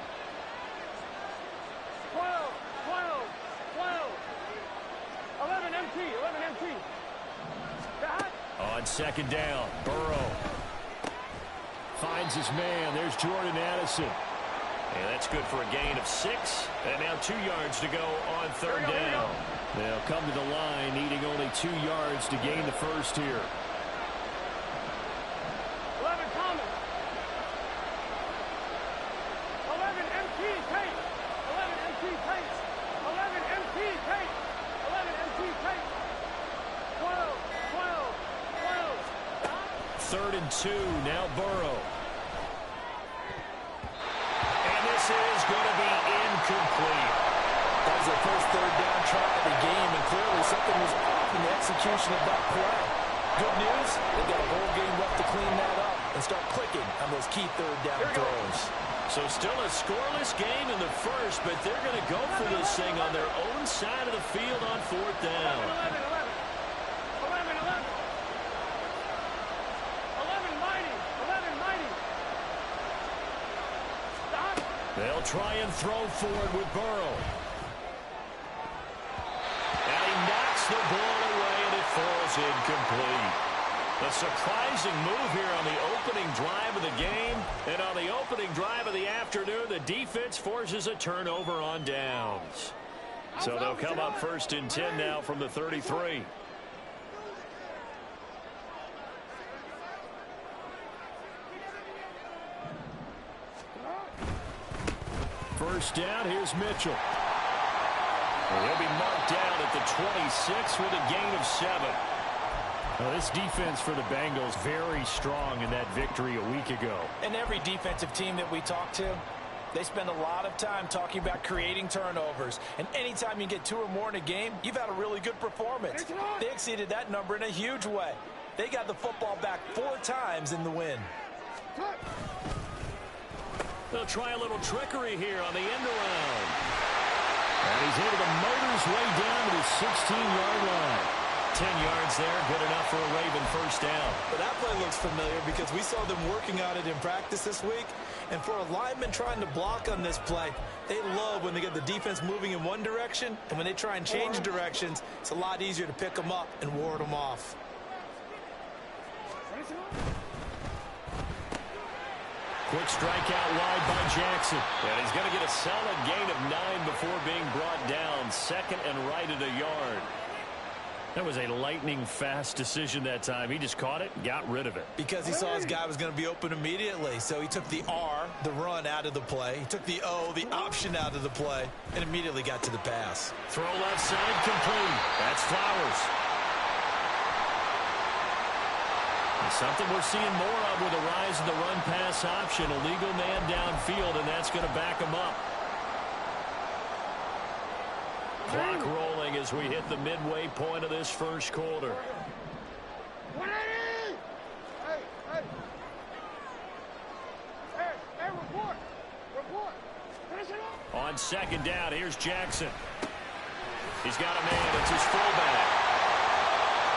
12, 12, 12. 11 MT, 11 MT. On second down, Burrow finds his man. There's Jordan Addison. And that's good for a gain of 6. And now 2 yards to go on third down. They'll come to the line needing only 2 yards to gain the first here. 11 Thomas. 11 MT Tate. 11 MT Tate. 11 MT Tate. 11 MT Tate. 12, 12, 12. 3rd and 2, now Burrow. And this is going to be incomplete. That was their first third down try of the game, and clearly something was off in the execution of that play. Good news, they've got a whole game left to clean that up and start clicking on those key third down throws. So still a scoreless game in the first, but they're going to go for this thing on their own side of the field on 4th down. 11, 11. 11, 11. 11 mighty. 11 mighty. Stop. They'll try and throw forward with Burrow. And he knocks the ball away, and it falls incomplete. A surprising move here on the opening drive of the game. And on the opening drive of the afternoon, the defense forces a turnover on downs. So they'll come up 1st and 10 now from the 33. First down, here's Mitchell. And he'll be marked down at the 26 with a gain of 7. Well, this defense for the Bengals very strong in that victory a week ago. And every defensive team that we talk to, they spend a lot of time talking about creating turnovers. And anytime you get 2 or more in a game, you've had a really good performance. They exceeded that number in a huge way. They got the football back 4 times in the win. They'll try a little trickery here on the end around. And he's able to motor his way down to the 16-yard line. 10 yards there, good enough for a Raven first down. But that play looks familiar because we saw them working on it in practice this week. And for a lineman trying to block on this play, they love when they get the defense moving in one direction. And when they try and change directions, it's a lot easier to pick them up and ward them off. Quick strike out wide by Jackson. And he's going to get a solid gain of 9 before being brought down. 2nd and right at a yard. That was a lightning-fast decision that time. He just caught it and got rid of it. Because he saw his guy was going to be open immediately. So he took the R, the run, out of the play. He took the O, the option, out of the play, and immediately got to the pass. Throw left side complete. That's Flowers. And something we're seeing more of with the rise of the run-pass option. A legal man downfield, and that's going to back him up. Clock rolling as we hit the midway point of this first quarter. 180! Hey, report! second down. Here's Jackson. He's got a man. It's his fullback.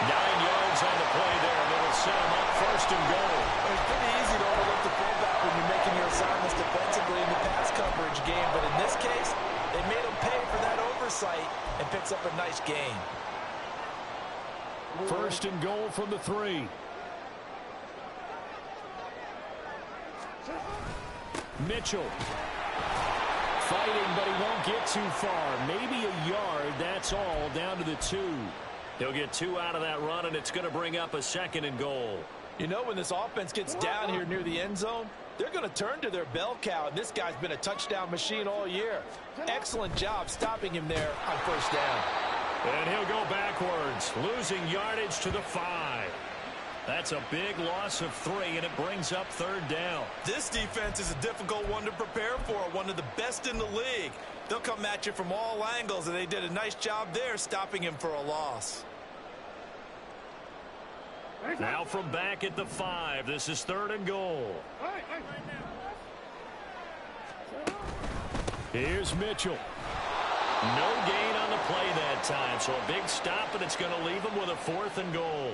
9 yards on the play there, and it'll set him up first and goal. It's pretty easy to overlook the fullback when you're making your assignments defensively in the pass coverage game, but in this case, they made him pay for that oversight and picks up a nice gain. First and goal from the 3. Mitchell. Fighting, but he won't get too far. Maybe a yard, that's all, down to the 2. He'll get 2 out of that run, and it's going to bring up a second and goal. You know, when this offense gets down here near the end zone, they're going to turn to their bell cow, and this guy's been a touchdown machine all year. Excellent job stopping him there on first down. And he'll go backwards, losing yardage to the 5. That's a big loss of 3, and it brings up third down. This defense is a difficult one to prepare for, one of the best in the league. They'll come at you from all angles, and they did a nice job there stopping him for a loss. Now from back at the 5, this is third and goal. Here's Mitchell. No gain on the play that time, so a big stop, and it's going to leave him with a 4th and goal.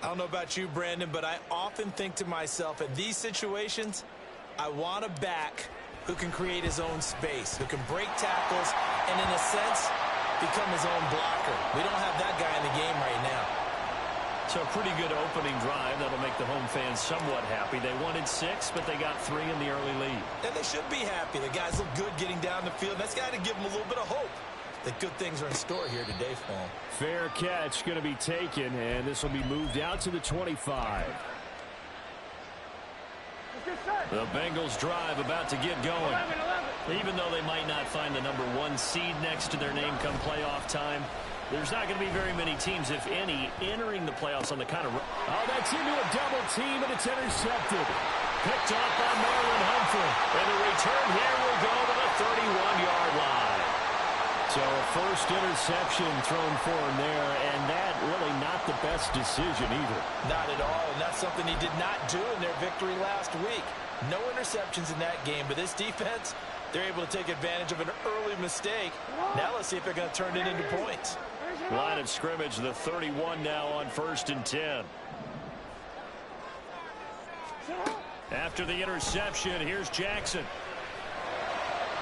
I don't know about you, Brandon, but I often think to myself, in these situations, I want a back who can create his own space, who can break tackles, and in a sense, become his own blocker. We don't have that guy in the game right now. So a pretty good opening drive. That'll make the home fans somewhat happy. They wanted 6, but they got 3 in the early lead. And they should be happy. The guys look good getting down the field. That's got to give them a little bit of hope that good things are in store here today for them. Fair catch going to be taken, and this will be moved out to the 25. The Bengals drive about to get going. Even though they might not find the number 1 seed next to their name come playoff time, there's not going to be very many teams, if any, entering the playoffs on the kind of... Oh, that's into a double team, and it's intercepted. Picked up by Marlon Humphrey. And the return here will go to the 31-yard line. So a first interception thrown for him there, and that really not the best decision either. Not at all, and that's something he did not do in their victory last week. No interceptions in that game, but this defense, they're able to take advantage of an early mistake. Now let's see if they're going to turn it into points. Line of scrimmage, the 31 now on 1st and 10. After the interception, here's Jackson.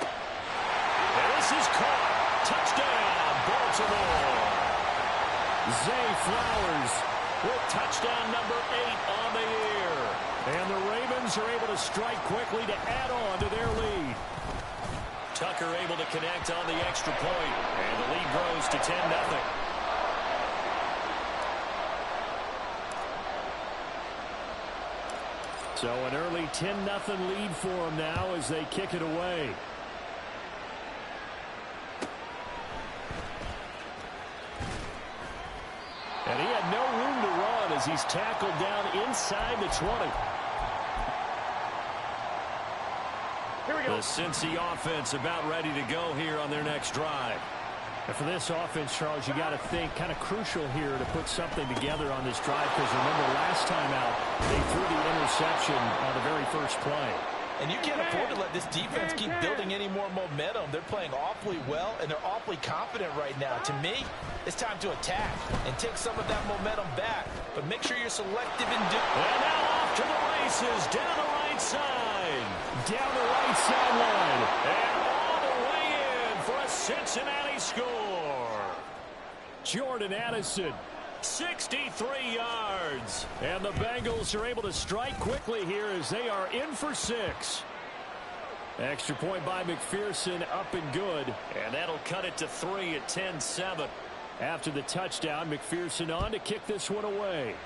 And this is caught. Touchdown, Baltimore. Zay Flowers with touchdown number 8 on the year. And the Ravens are able to strike quickly to add on to their lead. Tucker able to connect on the extra point, and the lead grows to 10-0. So an early 10-0 lead for them now as they kick it away. And he had no room to run as he's tackled down inside the 20. Here we go. The Cincy offense about ready to go here on their next drive. And for this offense, Charles, you got to think kind of crucial here to put something together on this drive, because remember last time out they threw the interception on the very first play. And you can't afford to let this defense keep building any more momentum. They're playing awfully well, and they're awfully confident right now. To me, it's time to attack and take some of that momentum back. But make sure you're selective in doing. And now off to the races, down the right side. Down the right sideline. And all the way in for a Cincinnati score. Jordan Addison. 63 yards. And the Bengals are able to strike quickly here as they are in for 6. Extra point by McPherson, up and good. And that'll cut it to 3 at 10-7. After the touchdown, McPherson on to kick this one away.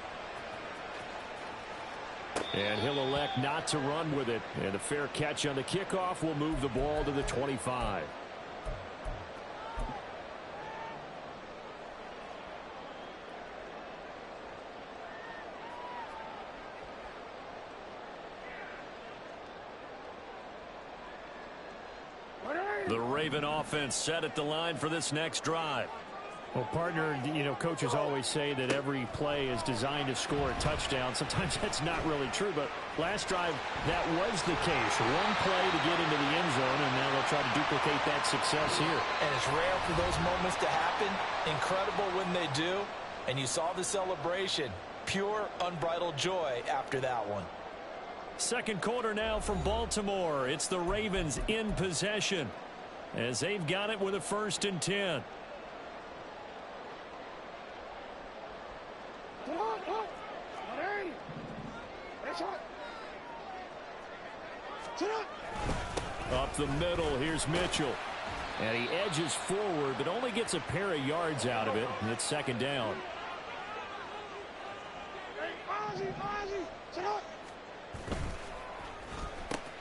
And he'll elect not to run with it. And a fair catch on the kickoff will move the ball to the 25. The Raven offense set at the line for this next drive. Well, partner, you know, coaches always say that every play is designed to score a touchdown. Sometimes that's not really true, but last drive, that was the case. One play to get into the end zone, and now they'll try to duplicate that success here. And it's rare for those moments to happen. Incredible when they do. And you saw the celebration. Pure, unbridled joy after that one. Second quarter now from Baltimore. It's the Ravens in possession as they've got it with a 1st and 10. Up the middle, here's Mitchell. And he edges forward, but only gets a pair of yards out of it. And it's 2nd down.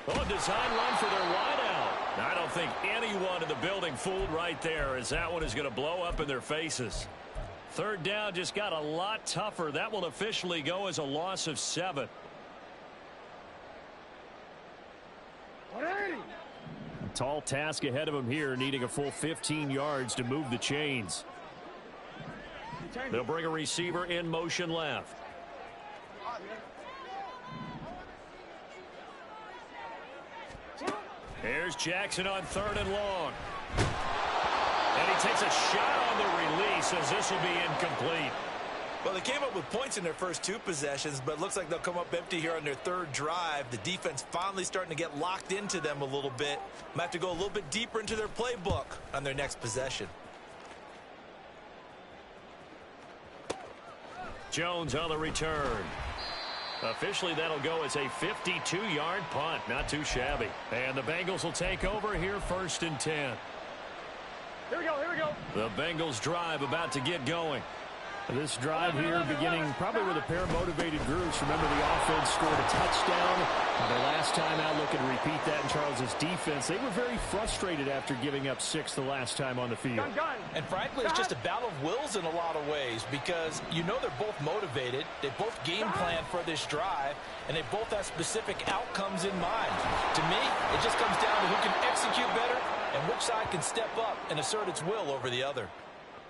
Oh, design run for their wideout. I don't think anyone in the building fooled right there, as that one is going to blow up in their faces. 3rd down just got a lot tougher. That will officially go as a loss of 7. Tall task ahead of him here, needing a full 15 yards to move the chains. They'll bring a receiver in motion left. Here's Jackson on 3rd and long. And he takes a shot on the release, as this will be incomplete. Well, they came up with points in their first 2 possessions, but it looks like they'll come up empty here on their 3rd drive. The defense finally starting to get locked into them a little bit. Might have to go a little bit deeper into their playbook on their next possession. Jones on the return. Officially, that'll go as a 52-yard punt. Not too shabby. And the Bengals will take over here, 1st and 10. Here we go, here we go. The Bengals drive about to get going. This drive here beginning probably with a pair of motivated groups. Remember, the offense scored a touchdown. The last time out, looking to repeat that in Charles's defense. They were very frustrated after giving up 6 the last time on the field. And frankly, it's just a battle of wills in a lot of ways, because you know they're both motivated. They both game plan for this drive, and they both have specific outcomes in mind. To me, it just comes down to who can execute better and which side can step up and assert its will over the other.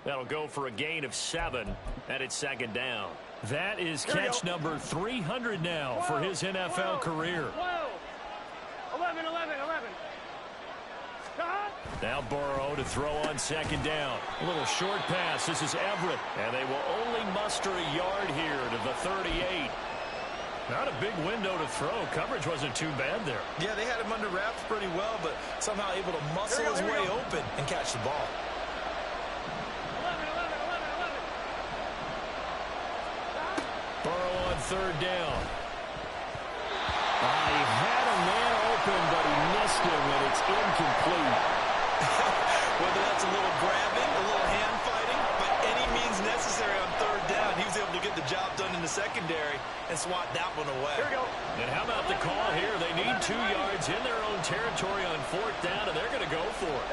That'll go for a gain of 7, and it's 2nd down. That is catch number 300 now for his NFL career. 11. Now Burrow to throw on 2nd down. A little short pass. This is Everett, and they will only muster a yard here to the 38. Not a big window to throw. Coverage wasn't too bad there. Yeah, they had him under wraps pretty well, but somehow able to muscle his way open and catch the ball. Burrow on 3rd down. He had a man open, but he missed him, and it's incomplete. Whether that's a little grabbing, a little hand fighting, by any means necessary on 3rd down, he was able to get the job done in the secondary and swat that one away. Here we go. And how about the call here? They need 2 yards in their own territory on 4th down, and they're going to go for it.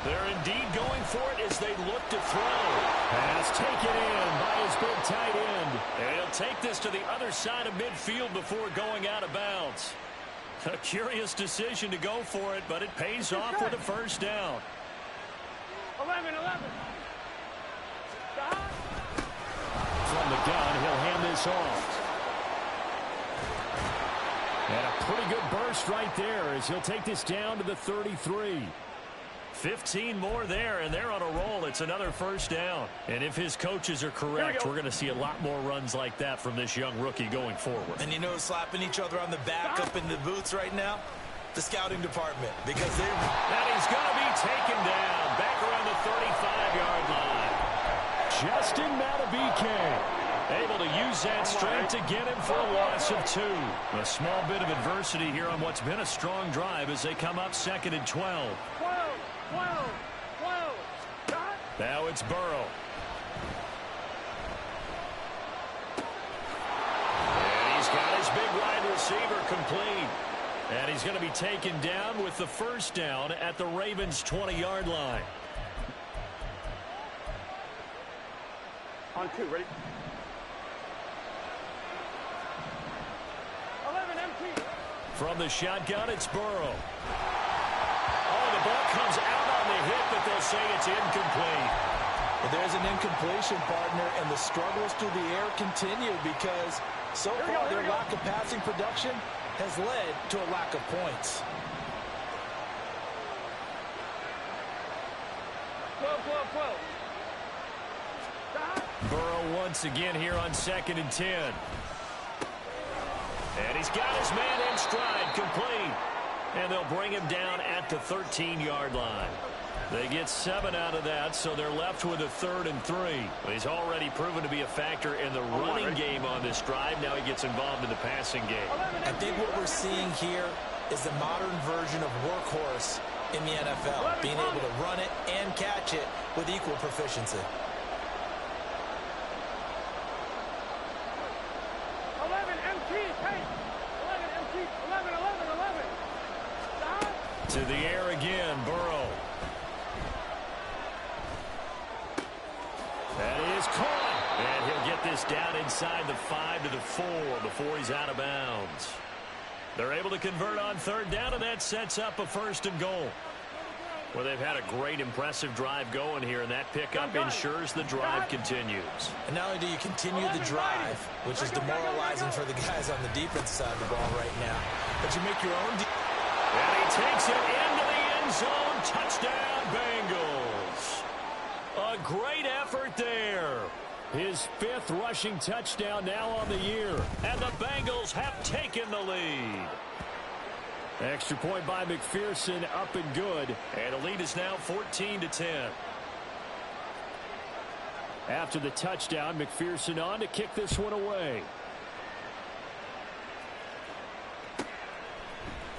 They're indeed going for it as they look to throw. Pass taken in by his big tight end. And he'll take this to the other side of midfield before going out of bounds. A curious decision to go for it, but it pays off with a 1st down. 11. From the gun, he'll hand this off. And a pretty good burst right there as he'll take this down to the 33. 15 more there, and they're on a roll. It's another 1st down. And if his coaches are correct, we're going to see a lot more runs like that from this young rookie going forward. And you know, slapping each other on the back up in the boots right now? The scouting department, because they're... And he's going to be taken down back around the 35-yard line. Justin Madubuike able to use that strength to get him for a loss of 2. A small bit of adversity here on what's been a strong drive as they come up 2nd and 12. Now it's Burrow. And he's got his big wide receiver complete. And he's going to be taken down with the 1st down at the Ravens' 20-yard line. On 2, ready? 11 empty. From the shotgun, it's Burrow. Oh, the ball comes out on the hit, but they'll say it's incomplete. Well, there's an incompletion, partner, and the struggles through the air continue because so far their lack of passing production has led to a lack of points. 12, 12, 12. Burrow once again here on 2nd and 10. And he's got his man in stride, complete. And they'll bring him down at the 13-yard line. They get 7 out of that, so they're left with a 3rd and 3. He's already proven to be a factor in the running game on this drive. Now he gets involved in the passing game. I think what we're seeing here is the modern version of workhorse in the NFL, being able to run it and catch it with equal proficiency. 11 MT, take. 11 MT, 11, 11, 11. Stop. To the air again, Burrow. That is caught. And he'll get this down inside the 5 to the 4 before he's out of bounds. They're able to convert on 3rd down, and that sets up a 1st and goal. Well, they've had a great, impressive drive going here, and that pickup ensures the drive continues. And not only do you continue the drive, which is demoralizing for the guys on the defensive side of the ball right now, but you make your own. And he takes it into the end zone. Touchdown, Bengals. A great effort there. His 5th rushing touchdown now on the year. And the Bengals have taken the lead. Extra point by McPherson, up and good. And the lead is now 14-10. After the touchdown, McPherson on to kick this one away.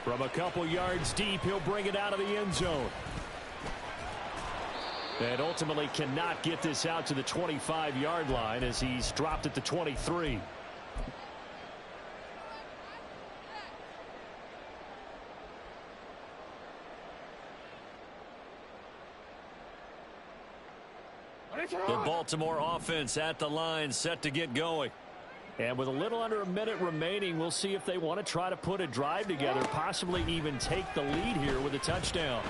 From a couple yards deep, he'll bring it out of the end zone. And ultimately cannot get this out to the 25-yard line as he's dropped at the 23. The Baltimore offense at the line, set to get going. And with a little under a minute remaining, we'll see if they want to try to put a drive together, possibly even take the lead here with a touchdown.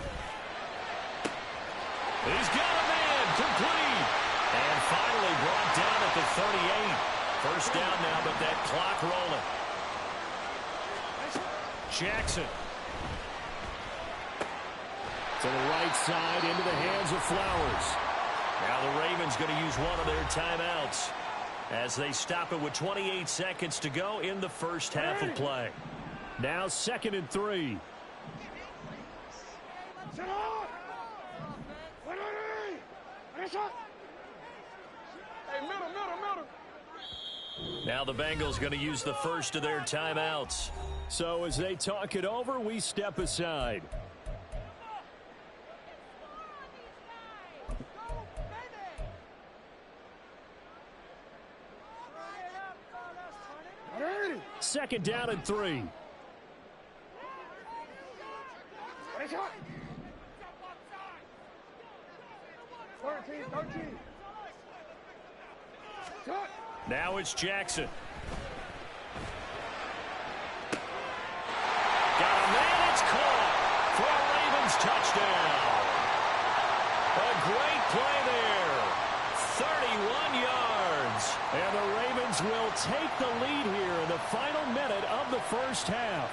He's got a man, complete. And finally brought down at the 38. 1st down now, but that clock rolling. Jackson. To the right side, into the hands of Flowers. Now the Ravens going to use one of their timeouts as they stop it with 28 seconds to go in the 1st half of play. Now 2nd and 3. Now the Bengals going to use the 1st of their timeouts. So as they talk it over, we step aside. Second down and 3. 13. Now it's Jackson. Got a man, it's caught for a Ravens touchdown. A great play there. 31 yards. And the Ravens will take the lead here in the final minute of the 1st half.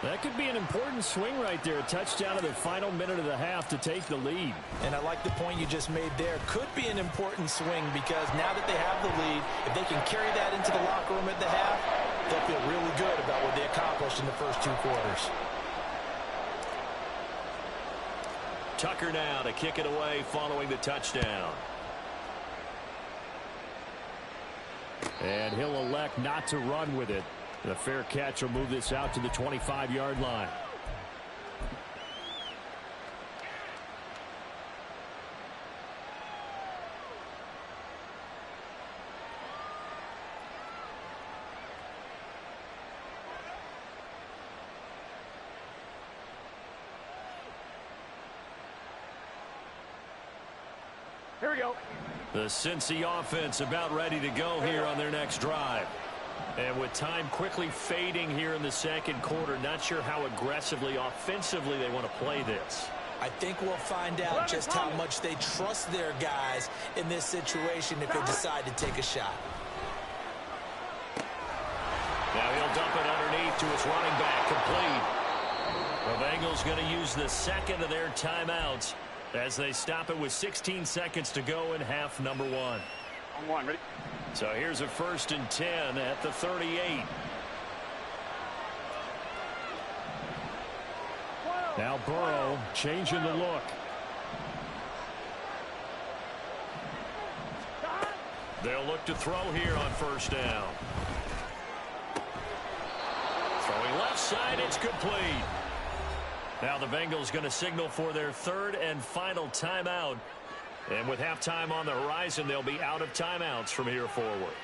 That could be an important swing right there. A touchdown in the final minute of the half to take the lead. And I like the point you just made there. Could be an important swing because now that they have the lead, if they can carry that into the locker room at the half, they'll feel really good about what they accomplished in the first 2 quarters. Tucker now to kick it away following the touchdown. And he'll elect not to run with it. The fair catch will move this out to the 25-yard line. Here we go. The Cincy offense about ready to go here on their next drive. And with time quickly fading here in the 2nd quarter, not sure how aggressively, offensively they want to play this. I think we'll find out just how much they trust their guys in this situation if they decide to take a shot. Now he'll dump it underneath to his running back, complete. The Bengals going to use the second of their timeouts as they stop it with 16 seconds to go in half number 1. On one, ready? So here's a 1st and 10 at the 38. Now Burrow changing the look. They'll look to throw here on 1st down. Throwing left side, it's complete. Now the Bengals going to signal for their 3rd and final timeout. And with halftime on the horizon, they'll be out of timeouts from here forward.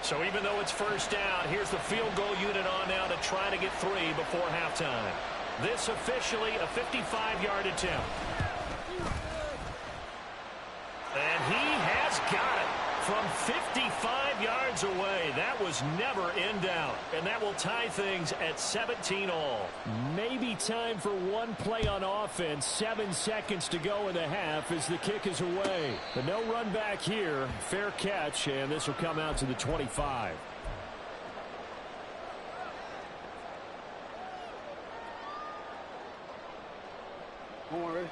So even though it's 1st down, here's the field goal unit on now to try to get 3 before halftime. This officially a 55-yard attempt. And he has got it from 55 yards away. That was never in doubt. And that will tie things at 17 all. Maybe time for one play on offense. 7 seconds to go in the half as the kick is away. But no run back here. Fair catch, and this will come out to the 25. On one, ready?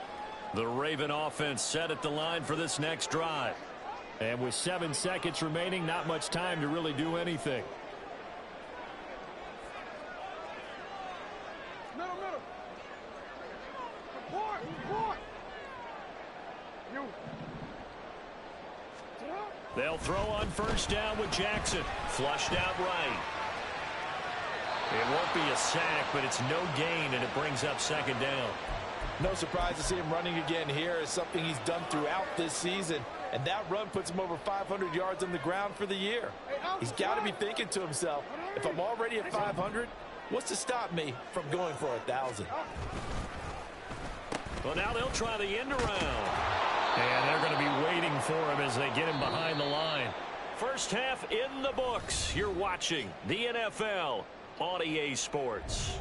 The Raven offense set at the line for this next drive. And with 7 seconds remaining, not much time to really do anything. Middle, middle. Support, support. You. They'll throw on 1st down with Jackson. Flushed out right. It won't be a sack, but it's no gain, and it brings up 2nd down. No surprise to see him running again here. It's something he's done throughout this season. And that run puts him over 500 yards on the ground for the year. He's got to be thinking to himself, if I'm already at 500, what's to stop me from going for 1,000? Well, now they'll try the end around. And they're going to be waiting for him as they get him behind the line. 1st half in the books. You're watching the NFL on EA Sports.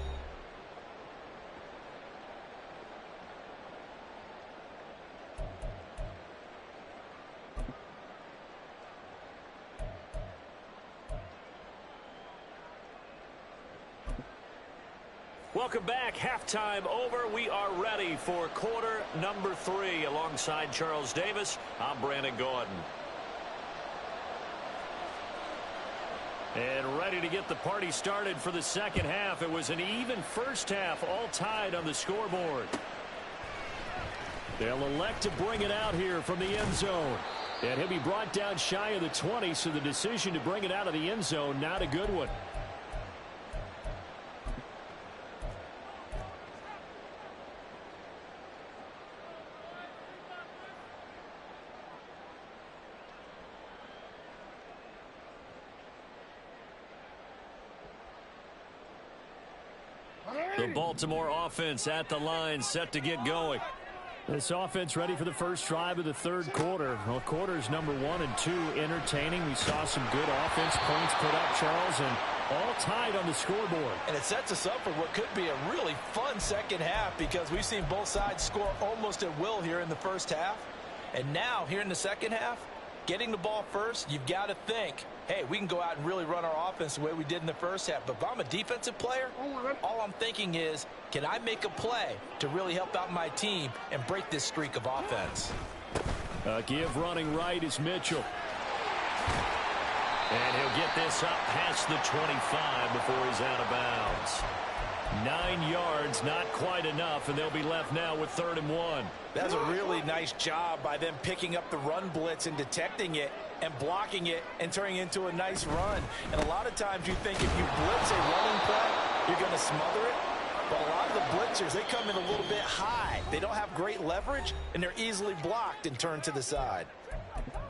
Welcome back. Halftime over. We are ready for quarter number 3. Alongside Charles Davis, I'm Brandon Gaudin. And ready to get the party started for the 2nd half. It was an even 1st half, all tied on the scoreboard. They'll elect to bring it out here from the end zone. And he'll be brought down shy of the 20, so the decision to bring it out of the end zone, not a good one. The Baltimore offense at the line, set to get going. This offense ready for the first drive of the 3rd quarter. Well, quarters number 1 and 2 entertaining. We saw some good offense points put up, Charles, and all tied on the scoreboard. And it sets us up for what could be a really fun 2nd half because we've seen both sides score almost at will here in the 1st half. And now, here in the 2nd half, getting the ball first, you've got to think, hey, we can go out and really run our offense the way we did in the 1st half. But if I'm a defensive player, all I'm thinking is, can I make a play to really help out my team and break this streak of offense? Give running right is Mitchell. And he'll get this up past the 25 before he's out of bounds. 9 yards, not quite enough, and they'll be left now with 3rd and 1. That's a really nice job by them picking up the run blitz and detecting it and blocking it and turning it into a nice run. And a lot of times you think if you blitz a running play, you're going to smother it. But a lot of the blitzers, they come in a little bit high. They don't have great leverage, and they're easily blocked and turned to the side.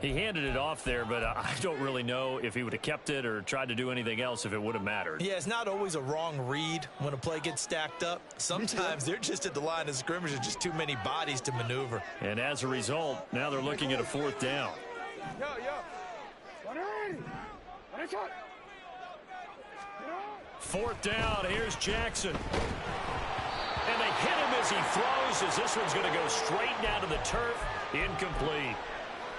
He handed it off there, but I don't really know if he would have kept it or tried to do anything else if it would have mattered. Yeah, it's not always a wrong read when a play gets stacked up. Sometimes they're just at the line of scrimmage. There's just too many bodies to maneuver. And as a result, now they're looking at a 4th down. Yo. 180. 180. 4th down. Here's Jackson. And they hit him as he throws, as this one's going to go straight down to the turf. Incomplete.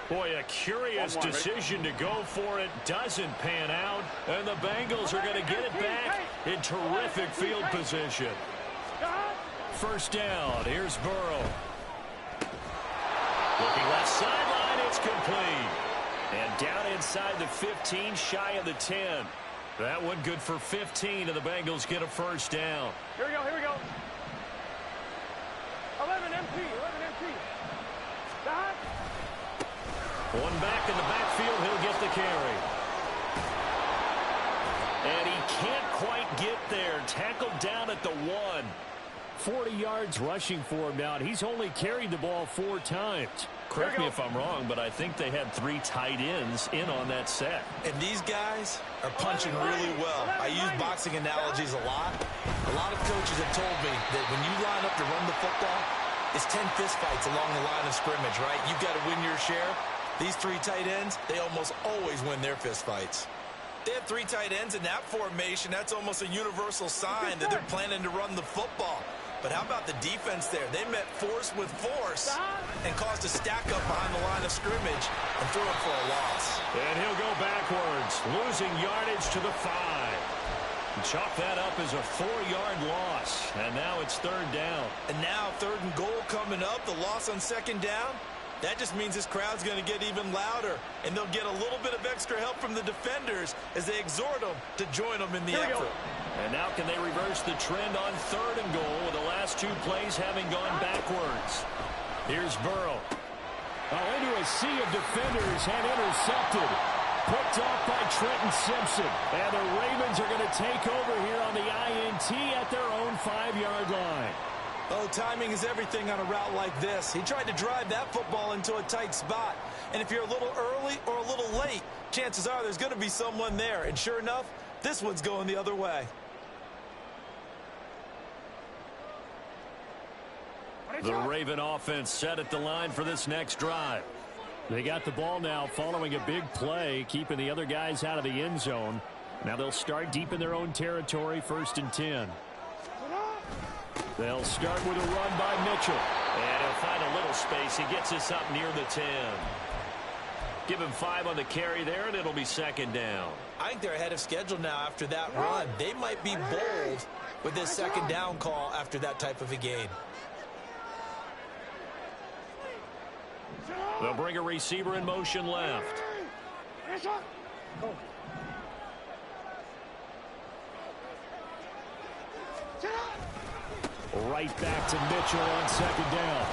Boy, a curious decision to go for it. Doesn't pan out. And the Bengals are going to get it back in terrific field position. 1st down. Here's Burrow. Looking left sideline. It's complete. And down inside the 15, shy of the 10. That one good for 15, and the Bengals get a 1st down. Here we go, here we go. 11 MT, 11 MT. Stop. One back in the backfield, he'll get the carry. And he can't quite get there. Tackled down at the 1. 40 yards rushing for him now. He's only carried the ball 4 times. Correct me if I'm wrong, but I think they had 3 tight ends in on that set. And these guys are punching really well. I use boxing analogies a lot. A lot of coaches have told me that when you line up to run the football, it's 10 fistfights along the line of scrimmage, right? You've got to win your share. These 3 tight ends, they almost always win their fistfights. They have 3 tight ends in that formation. That's almost a universal sign that they're planning to run the football. But how about the defense there? They met force with force and caused a stack up behind the line of scrimmage and threw it for a loss. And he'll go backwards, losing yardage to the 5. Chalk that up as a 4-yard loss. And now it's 3rd down. And now 3rd and goal coming up. The loss on 2nd down. That just means this crowd's going to get even louder. And they'll get a little bit of extra help from the defenders as they exhort them to join them in the effort. And now can they reverse the trend on 3rd and goal with the last 2 plays having gone backwards? Here's Burrow. Into a sea of defenders and intercepted. Picked off by Trenton Simpson. And the Ravens are going to take over here on the INT at their own 5-yard line. Oh, timing is everything on a route like this. He tried to drive that football into a tight spot. And if you're a little early or a little late, chances are there's going to be someone there. And sure enough, this one's going the other way. The Raven offense set at the line for this next drive. They got the ball now following a big play, keeping the other guys out of the end zone. Now they'll start deep in their own territory, 1st and 10. They'll start with a run by Mitchell. And he'll find a little space. He gets us up near the 10. Give him 5 on the carry there, and it'll be 2nd down. I think they're ahead of schedule now after that run. They might be bold with this 2nd down call after that type of a gain. They'll bring a receiver in motion left. Right back to Mitchell on 2nd down.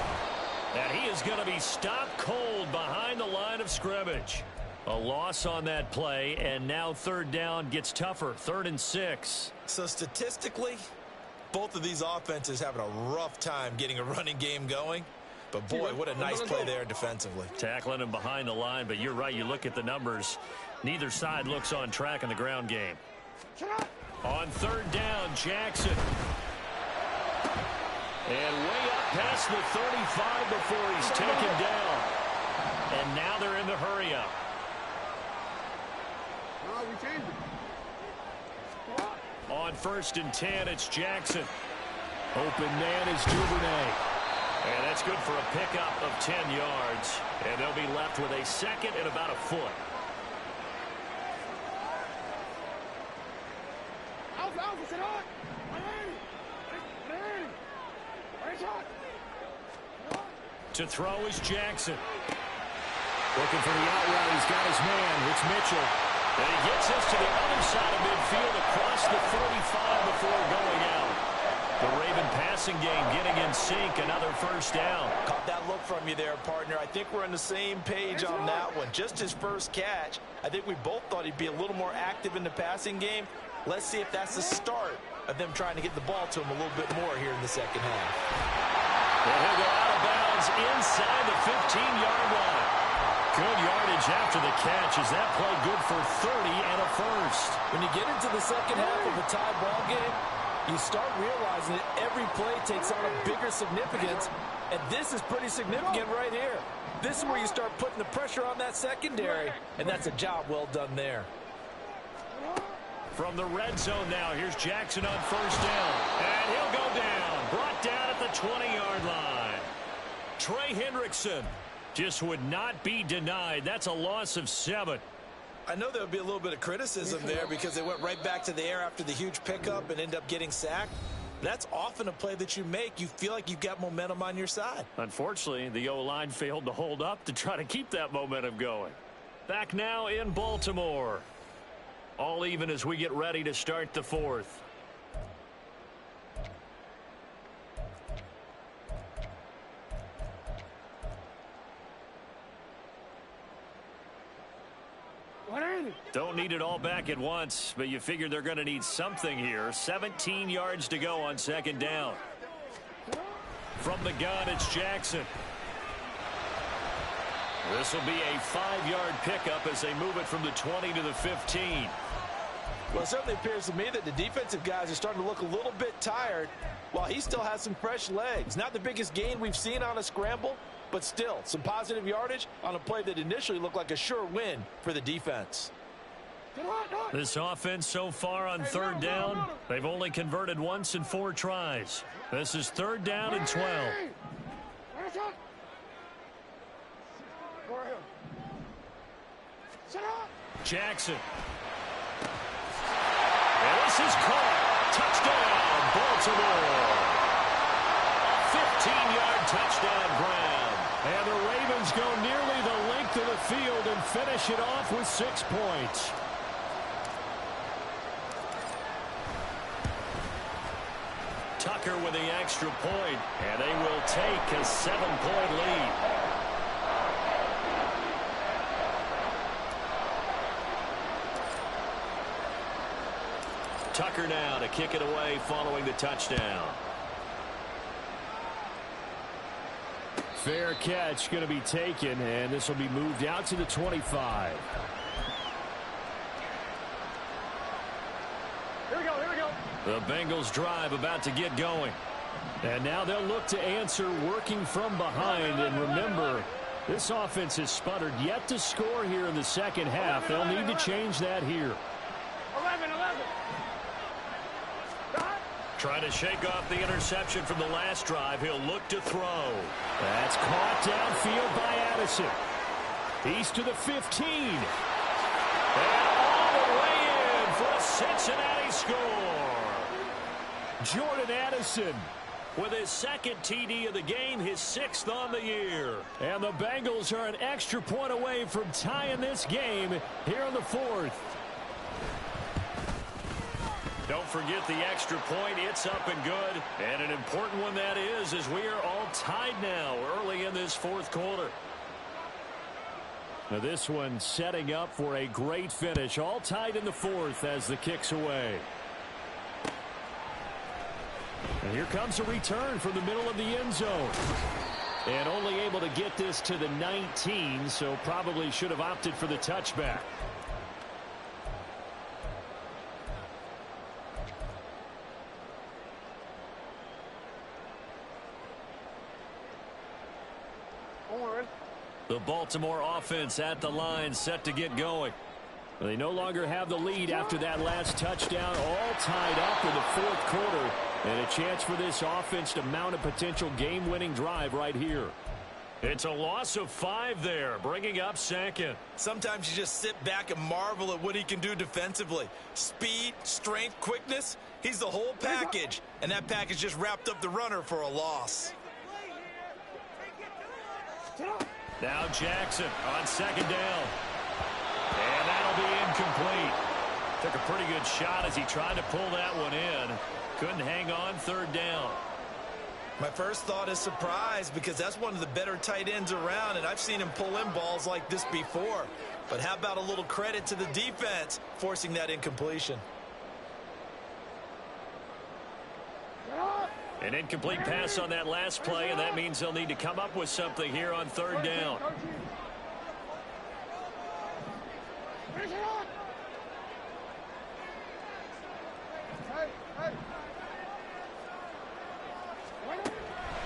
And he is going to be stopped cold behind the line of scrimmage. A loss on that play, and now 3rd down gets tougher, 3rd and 6. So statistically, both of these offenses having a rough time getting a running game going. But boy, what a nice play there defensively. Tackling him behind the line, but you're right, you look at the numbers. Neither side looks on track in the ground game. On 3rd down, Jackson. And way up past the 35 before he's taken down. And now they're in the hurry up. On 1st and 10, it's Jackson. Open man is Duvernay. And that's good for a pickup of 10 yards. And they'll be left with a 2nd and about a foot. To throw is Jackson. Looking for the out route. He's got his man. It's Mitchell. And he gets us to the other side of midfield across the 45 before going out. The Raven passing game getting in sync. Another 1st down. Caught that look from you there, partner. I think we're on the same page on that one. Just his first catch. I think we both thought he'd be a little more active in the passing game. Let's see if that's the start of them trying to get the ball to him a little bit more here in the 2nd half. And he'll go out of bounds inside the 15-yard line. Good yardage after the catch. Is that play good for 30 and a 1st? When you get into the 2nd half of a tie ball game, you start realizing that every play takes on a bigger significance, and this is pretty significant right here. This is where you start putting the pressure on that secondary, and that's a job well done there. From the red zone now, here's Jackson on first down. And he'll go down. Brought down at the 20-yard line. Trey Hendrickson just would not be denied. That's a loss of 7. I know there would be a little bit of criticism there because they went right back to the air after the huge pickup and end up getting sacked. That's often a play that you make. You feel like you've got momentum on your side. Unfortunately, the O-line failed to hold up to try to keep that momentum going. Back now in Baltimore. All even as we get ready to start the fourth. Don't need it all back at once, but you figure they're going to need something here. 17 yards to go on second down. From the gun, it's Jackson. This will be a 5-yard pickup as they move it from the 20 to the 15. Well, it certainly appears to me that the defensive guys are starting to look a little bit tired while he still has some fresh legs. Not the biggest gain we've seen on a scramble, but still some positive yardage on a play that initially looked like a sure win for the defense. This offense so far on third down, they've only converted once in 4 tries. This is third down and 12. Jackson. And this is caught. Touchdown, Baltimore. A 15-yard touchdown grab. And the Ravens go nearly the length of the field and finish it off with 6 points. Tucker with the extra point, and they will take a 7-point lead. Tucker now to kick it away following the touchdown. Fair catch going to be taken, and this will be moved out to the 25. Here we go, here we go. The Bengals drive about to get going. And now they'll look to answer working from behind. And remember, this offense has sputtered yet to score here in the second half. They'll need to change that here. 11. Trying to shake off the interception from the last drive. He'll look to throw. That's caught downfield by Addison. He's to the 15. And all the way in for a Cincinnati score. Jordan Addison with his second TD of the game, his 6th on the year. And the Bengals are an extra point away from tying this game here in the fourth. Don't forget the extra point. It's up and good. And an important one that is, as we are all tied now early in this fourth quarter. Now this one setting up for a great finish. All tied in the fourth as the kick's away. And here comes a return from the middle of the end zone. And only able to get this to the 19, so probably should have opted for the touchback. The Baltimore offense at the line, set to get going. They no longer have the lead after that last touchdown, all tied up in the fourth quarter. And a chance for this offense to mount a potential game-winning drive right here. It's a loss of 5 there, bringing up second. Sometimes you just sit back and marvel at what he can do defensively. Speed, strength, quickness, he's the whole package. And that package just wrapped up the runner for a loss. Now Jackson on second down. And that'll be incomplete. Took a pretty good shot as he tried to pull that one in. Couldn't hang on third down. My first thought is surprise because that's one of the better tight ends around, and I've seen him pull in balls like this before. But how about a little credit to the defense forcing that incompletion? An incomplete pass on that last play, and that means they'll need to come up with something here on third down.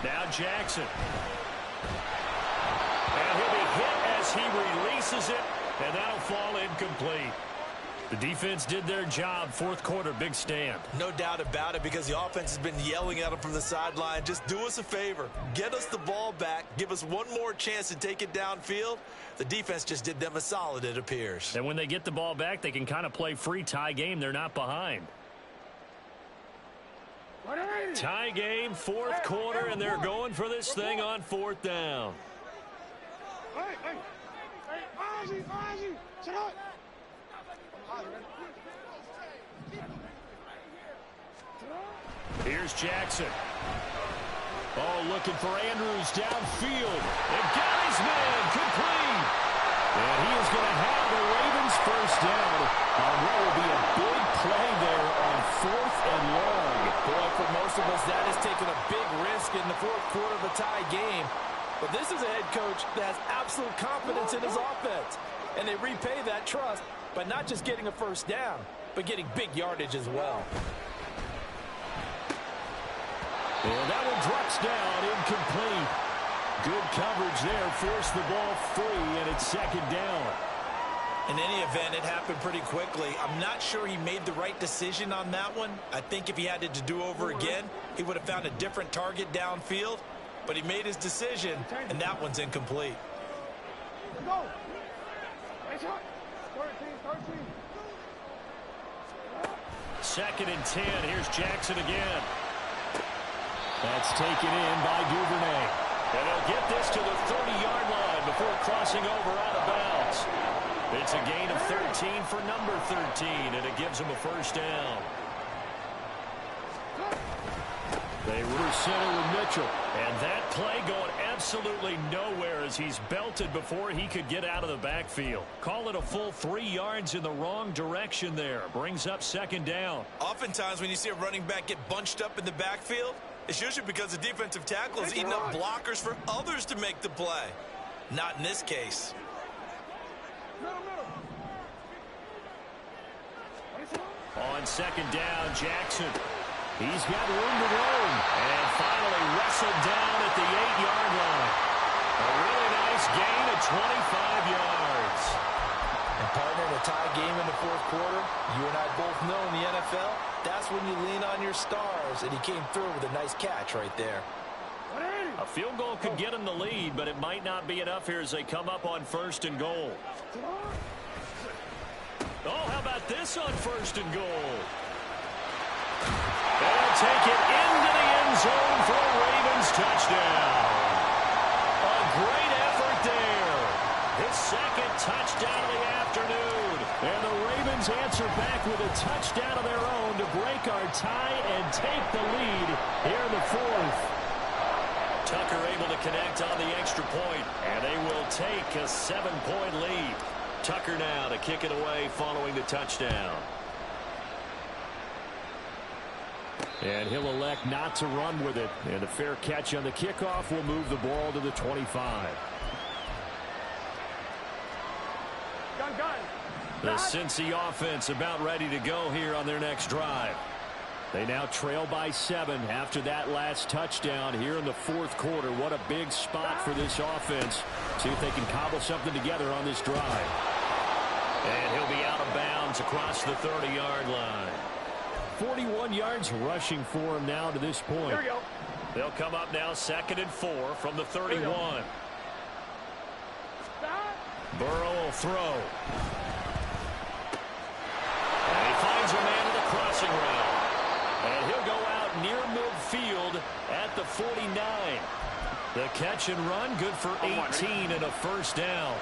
Now Jackson. And he'll be hit as he releases it, and that'll fall incomplete. The defense did their job. Fourth quarter, big stand. No doubt about it, because the offense has been yelling at them from the sideline. Just do us a favor. Get us the ball back. Give us one more chance to take it downfield. The defense just did them a solid, it appears. And when they get the ball back, they can kind of play free tie game. They're not behind. Tie game, fourth quarter, and they're going for this thing on fourth down. Here's Jackson. Oh, looking for Andrews downfield. And got his man complete. And he is going to have the Ravens first down on what will be a big play there on fourth and long. Boy, for most of us, that is taking a big risk in the fourth quarter of a tie game. But this is a head coach that has absolute confidence in his offense. And they repay that trust by not just getting a first down, but getting big yardage as well. And that one drops down, incomplete. Good coverage there, forced the ball free, and it's second down. In any event, it happened pretty quickly. I'm not sure he made the right decision on that one. I think if he had it to do over again, he would have found a different target downfield. But he made his decision, and that one's incomplete. Go. 2nd and 10. Here's Jackson again. That's taken in by Duvernay. And he'll get this to the 30-yard line before crossing over out of bounds. It's a gain of 13 for number 13, and it gives him a first down. They were center with Mitchell. And that play going absolutely nowhere as he's belted before he could get out of the backfield. Call it a full 3 yards in the wrong direction there. Brings up second down. Oftentimes when you see a running back get bunched up in the backfield, it's usually because the defensive tackle is eating up blockers for others to make the play. Not in this case. On second down, Jackson. He's got room to roam. And finally wrestled down at the 8-yard line. A really nice gain of 25 yards. And partner, in a tie game in the fourth quarter, you and I both know in the NFL, that's when you lean on your stars. And he came through with a nice catch right there. A field goal could get him the lead, but it might not be enough here as they come up on 1st and goal. Oh, how about this on 1st and goal? They'll take it into the end zone for a Ravens touchdown. A great effort there. His second touchdown of the afternoon. And the Ravens answer back with a touchdown of their own to break our tie and take the lead here in the fourth. Tucker able to connect on the extra point, and they will take a 7-point lead. Tucker now to kick it away following the touchdown. And he'll elect not to run with it. And a fair catch on the kickoff will move the ball to the 25. The Cincy offense about ready to go here on their next drive. They now trail by 7 after that last touchdown here in the fourth quarter. What a big spot for this offense. See if they can cobble something together on this drive. And he'll be out of bounds across the 30-yard line. 41 yards rushing for him now to this point. There we go. They'll come up now 2nd and 4 from the 31. Burrow will throw. And he finds a man in the crossing route. And he'll go out near midfield at the 49. The catch and run good for 18 and a first down.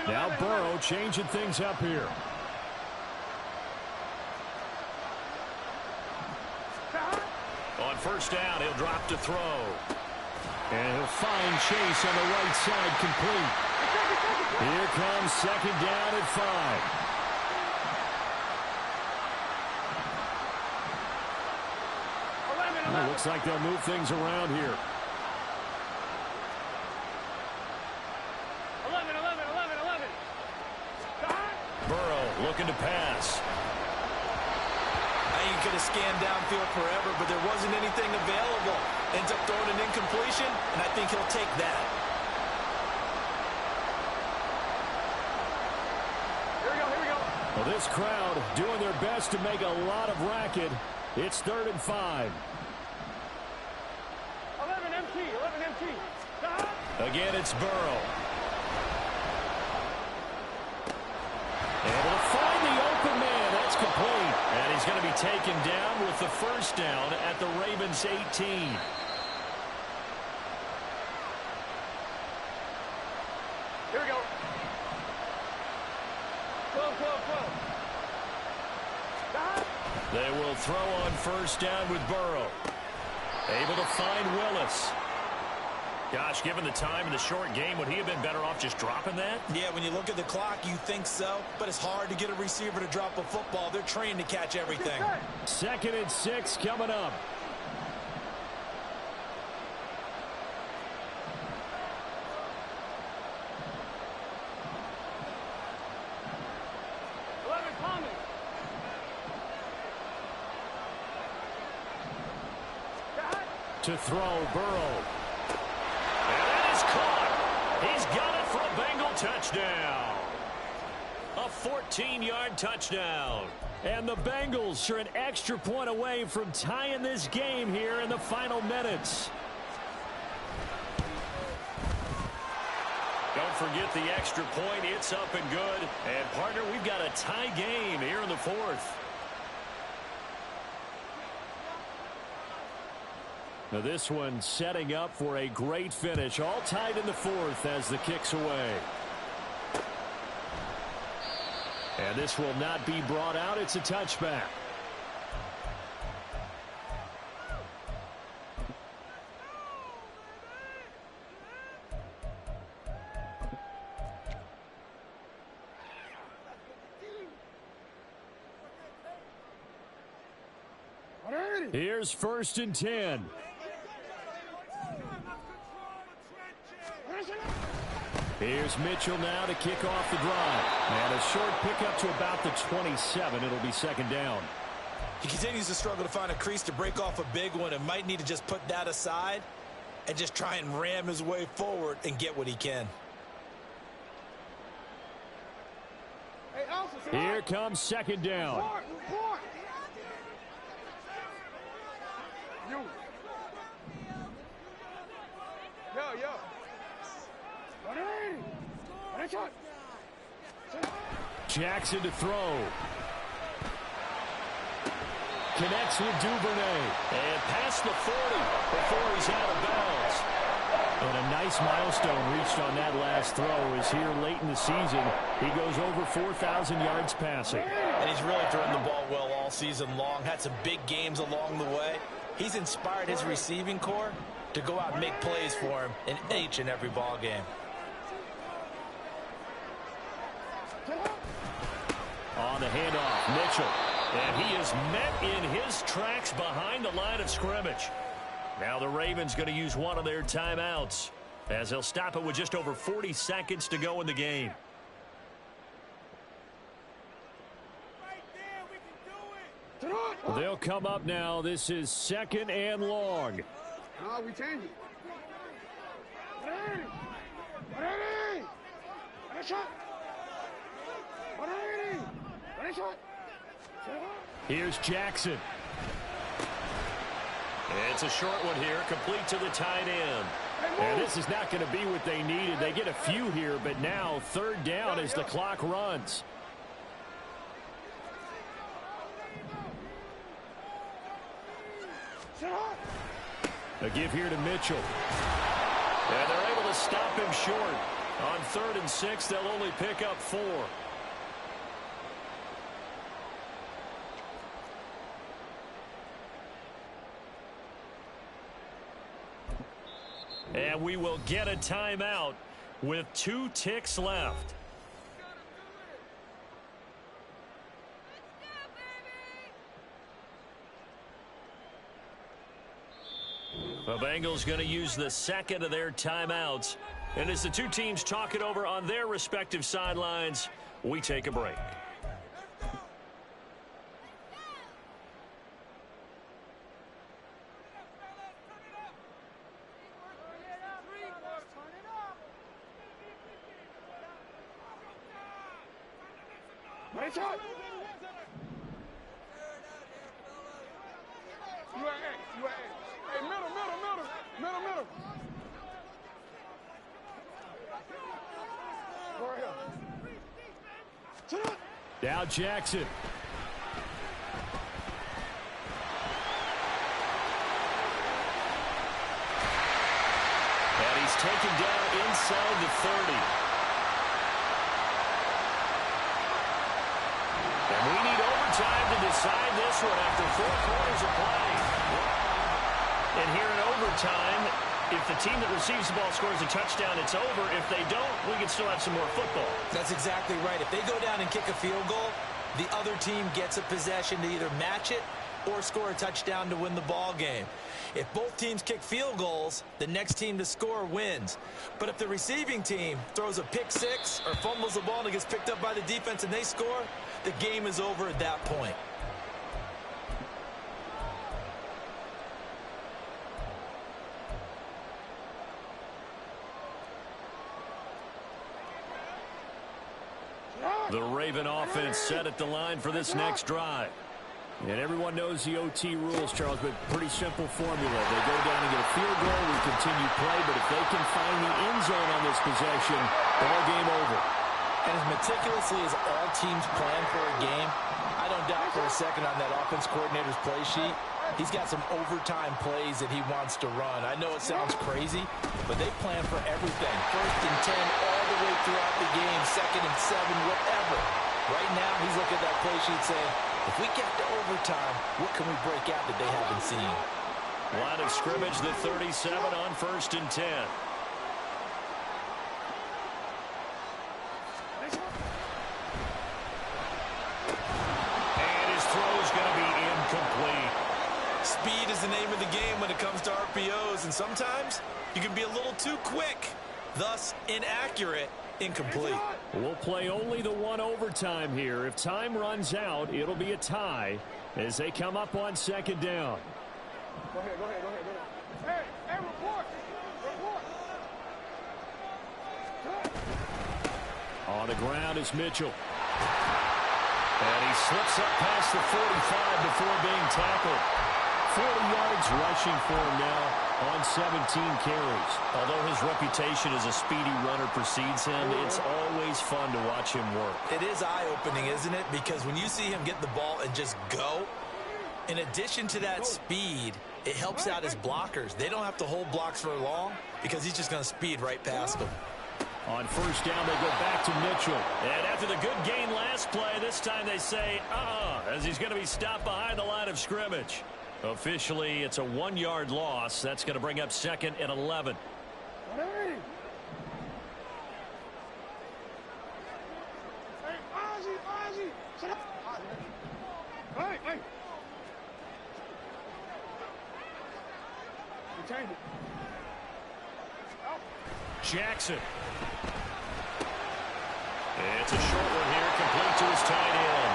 Now Burrow changing things up here. On first down, he'll drop to throw. And he'll find Chase on the right side complete. Here comes second down at 5. Well, looks like they'll move things around here. 11. Burrow looking to pass. Now you could have scanned downfield forever, but there wasn't anything available. Ends up throwing an incompletion, and I think he'll take that. Here we go, here we go. Well, this crowd doing their best to make a lot of racket. It's 3rd and 5. 11 MT, 11 MT. Again, it's Burrow. Able to find the open man. That's complete. And he's going to be taken down with the first down at the Ravens 18. Here we go. 12, 12, 12. They will throw on first down with Burrow. Able to find Willis. Gosh, given the time in the short game, would he have been better off just dropping that? Yeah, when you look at the clock, you think so, but it's hard to get a receiver to drop a football. They're trained to catch everything. 2nd and 6 coming up. To throw, Burrow. And that is caught. He's got it for a Bengal touchdown. A 14-yard touchdown. And the Bengals are an extra point away from tying this game here in the final minutes. Don't forget the extra point. It's up and good. And, partner, we've got a tie game here in the 4th. Now this one setting up for a great finish. All tied in the 4th as the kick's away. And this will not be brought out. It's a touchback. Here's 1st and 10. Here's Mitchell now to kick off the drive. And a short pickup to about the 27. It'll be 2nd down. He continues to struggle to find a crease to break off a big one and might need to just put that aside and just try and ram his way forward and get what he can. Here comes 2nd down. Jackson to throw. Connects with Duvernay. And past the 40 before he's out of bounds. And a nice milestone reached on that last throw is here late in the season. He goes over 4,000 yards passing. And he's really throwing the ball well all season long. Had some big games along the way. He's inspired his receiving corps to go out and make plays for him in each and every ball game. On the handoff, Mitchell. And he is met in his tracks behind the line of scrimmage. Now the Ravens going to use one of their timeouts as they'll stop it with just over 40 seconds to go in the game. They'll come up now. This is 2nd and long. No, we change it. Here's Jackson. It's a short one here, complete to the tight end. And this is not going to be what they needed. They get a few here, but now 3rd down as the clock runs. A give here to Mitchell. And they're able to stop him short. On 3rd and 6, they'll only pick up 4. And we will get a timeout with 2 ticks left. The Bengals going to use the 2nd of their timeouts. And as the two teams talk it over on their respective sidelines, we take a break. Hey, middle. Go right here. Now Jackson. And he's taken down inside the 30. And we need overtime to decide this one after 4 quarters of play. And here in overtime, if the team that receives the ball scores a touchdown, it's over. If they don't, we can still have some more football. That's exactly right. If they go down and kick a field goal, the other team gets a possession to either match it or score a touchdown to win the ball game. If both teams kick field goals, the next team to score wins. But if the receiving team throws a pick six or fumbles the ball and it gets picked up by the defense and they score, the game is over at that point. The Raven offense set at the line for this next drive. And everyone knows the OT rules, Charles, but pretty simple formula. They go down and get a field goal, we continue play, but if they can find the end zone on this possession, ball game over. And as meticulously as all teams plan for a game, I don't doubt for a second on that offense coordinator's play sheet, he's got some overtime plays that he wants to run. I know it sounds crazy, but they plan for everything. 1st and 10 all the way throughout the game, 2nd and 7, whatever. Right now, he's looking at that play sheet saying, if we get to overtime, what can we break out that they haven't seen? Line of scrimmage, the 37 on 1st and 10. And his throw is going to be incomplete. Speed is the name of the game when it comes to RPOs, and sometimes you can be a little too quick, thus inaccurate, incomplete. We'll play only the one overtime here. If time runs out, it'll be a tie as they come up on 2nd down. Go ahead. Hey, report. On the ground is Mitchell. And he slips up past the 45 before being tackled. 40 yards rushing for him now on 17 carries. Although his reputation as a speedy runner precedes him, it's always fun to watch him work. It is eye-opening, isn't it? Because when you see him get the ball and just go, in addition to that speed, it helps out his blockers. They don't have to hold blocks for long because he's just going to speed right past them. On 1st down, they go back to Mitchell. And after the good gain last play, this time they say, as he's going to be stopped behind the line of scrimmage. Officially, it's a 1-yard loss. That's going to bring up 2nd and 11. Hey, Ozzie. Sit up. Hey. You change it. Jackson. It's a short one here, complete to his tight end.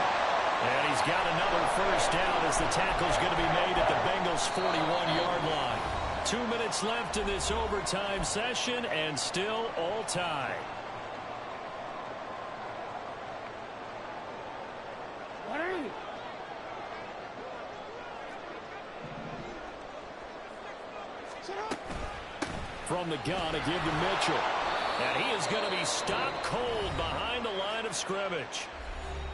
And he's got another 1st down as the tackle's going to be made at the Bengals' 41-yard line. 2 minutes left in this overtime session, and still all tied. From the gun, a give to Mitchell. And he is going to be stopped cold behind the line of scrimmage.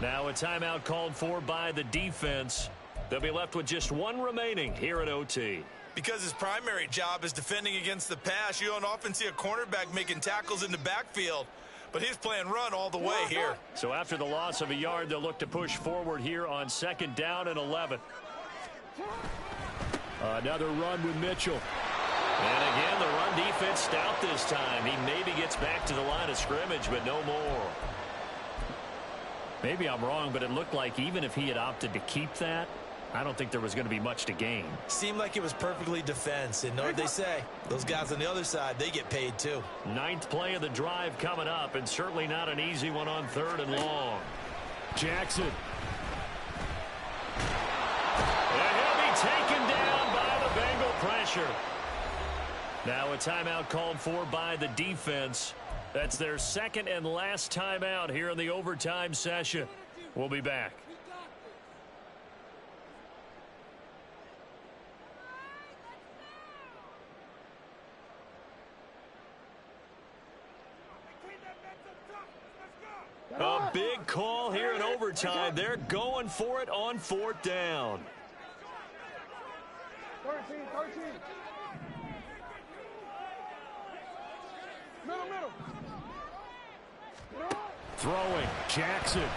Now a timeout called for by the defense. They'll be left with just one remaining here at OT. Because his primary job is defending against the pass, you don't often see a cornerback making tackles in the backfield. But he's playing run all the way here. So after the loss of a yard, they'll look to push forward here on 2nd down and 11. Another run with Mitchell. And again, the run defense stout this time. He maybe gets back to the line of scrimmage, but no more. Maybe I'm wrong, but it looked like even if he had opted to keep that, I don't think there was going to be much to gain. Seemed like it was perfectly defense. And know what they say? Those guys on the other side, they get paid too. 9th play of the drive coming up, and certainly not an easy one on 3rd and long. Jackson. And he'll be taken down by the Bengal pressure. Now a timeout called for by the defense. That's their 2nd and last timeout here in the overtime session. We'll be back. A big call here in overtime. They're going for it on 4th down. 13. Middle. Throwing, Jackson.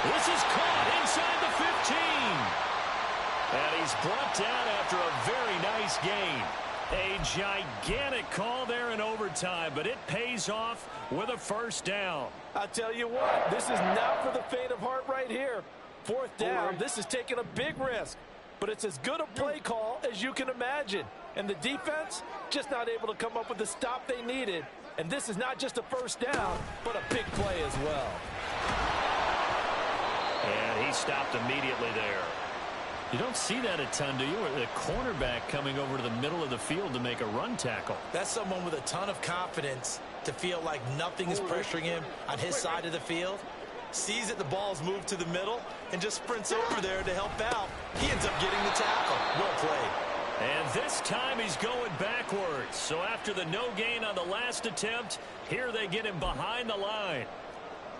This is caught inside the 15. And he's brought down after a very nice gain. A gigantic call there in overtime, but it pays off with a 1st down. I'll tell you what, this is not for the faint of heart right here. 4th down, this is taking a big risk. But it's as good a play call as you can imagine. And the defense just not able to come up with the stop they needed. And this is not just a 1st down, but a big play as well. And he stopped immediately there. You don't see that a ton, do you? Or the cornerback coming over to the middle of the field to make a run tackle. That's someone with a ton of confidence to feel like nothing is pressuring him on his side of the field. Sees that the ball's moved to the middle and just sprints over there to help out. He ends up getting the tackle. Well played. And this time he's going backwards. So after the no gain on the last attempt, here they get him behind the line.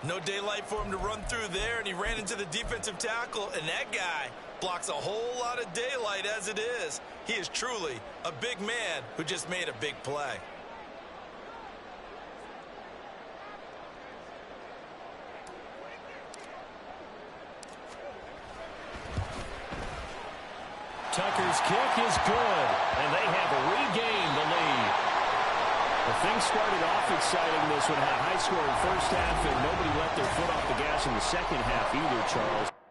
No daylight for him to run through there, and he ran into the defensive tackle, and that guy blocks a whole lot of daylight as it is. He is truly a big man who just made a big play. Tucker's kick is good, and they have regained the lead. Well, things started off exciting this one. Had a high-scoring first half, and nobody let their foot off the gas in the second half either, Charles.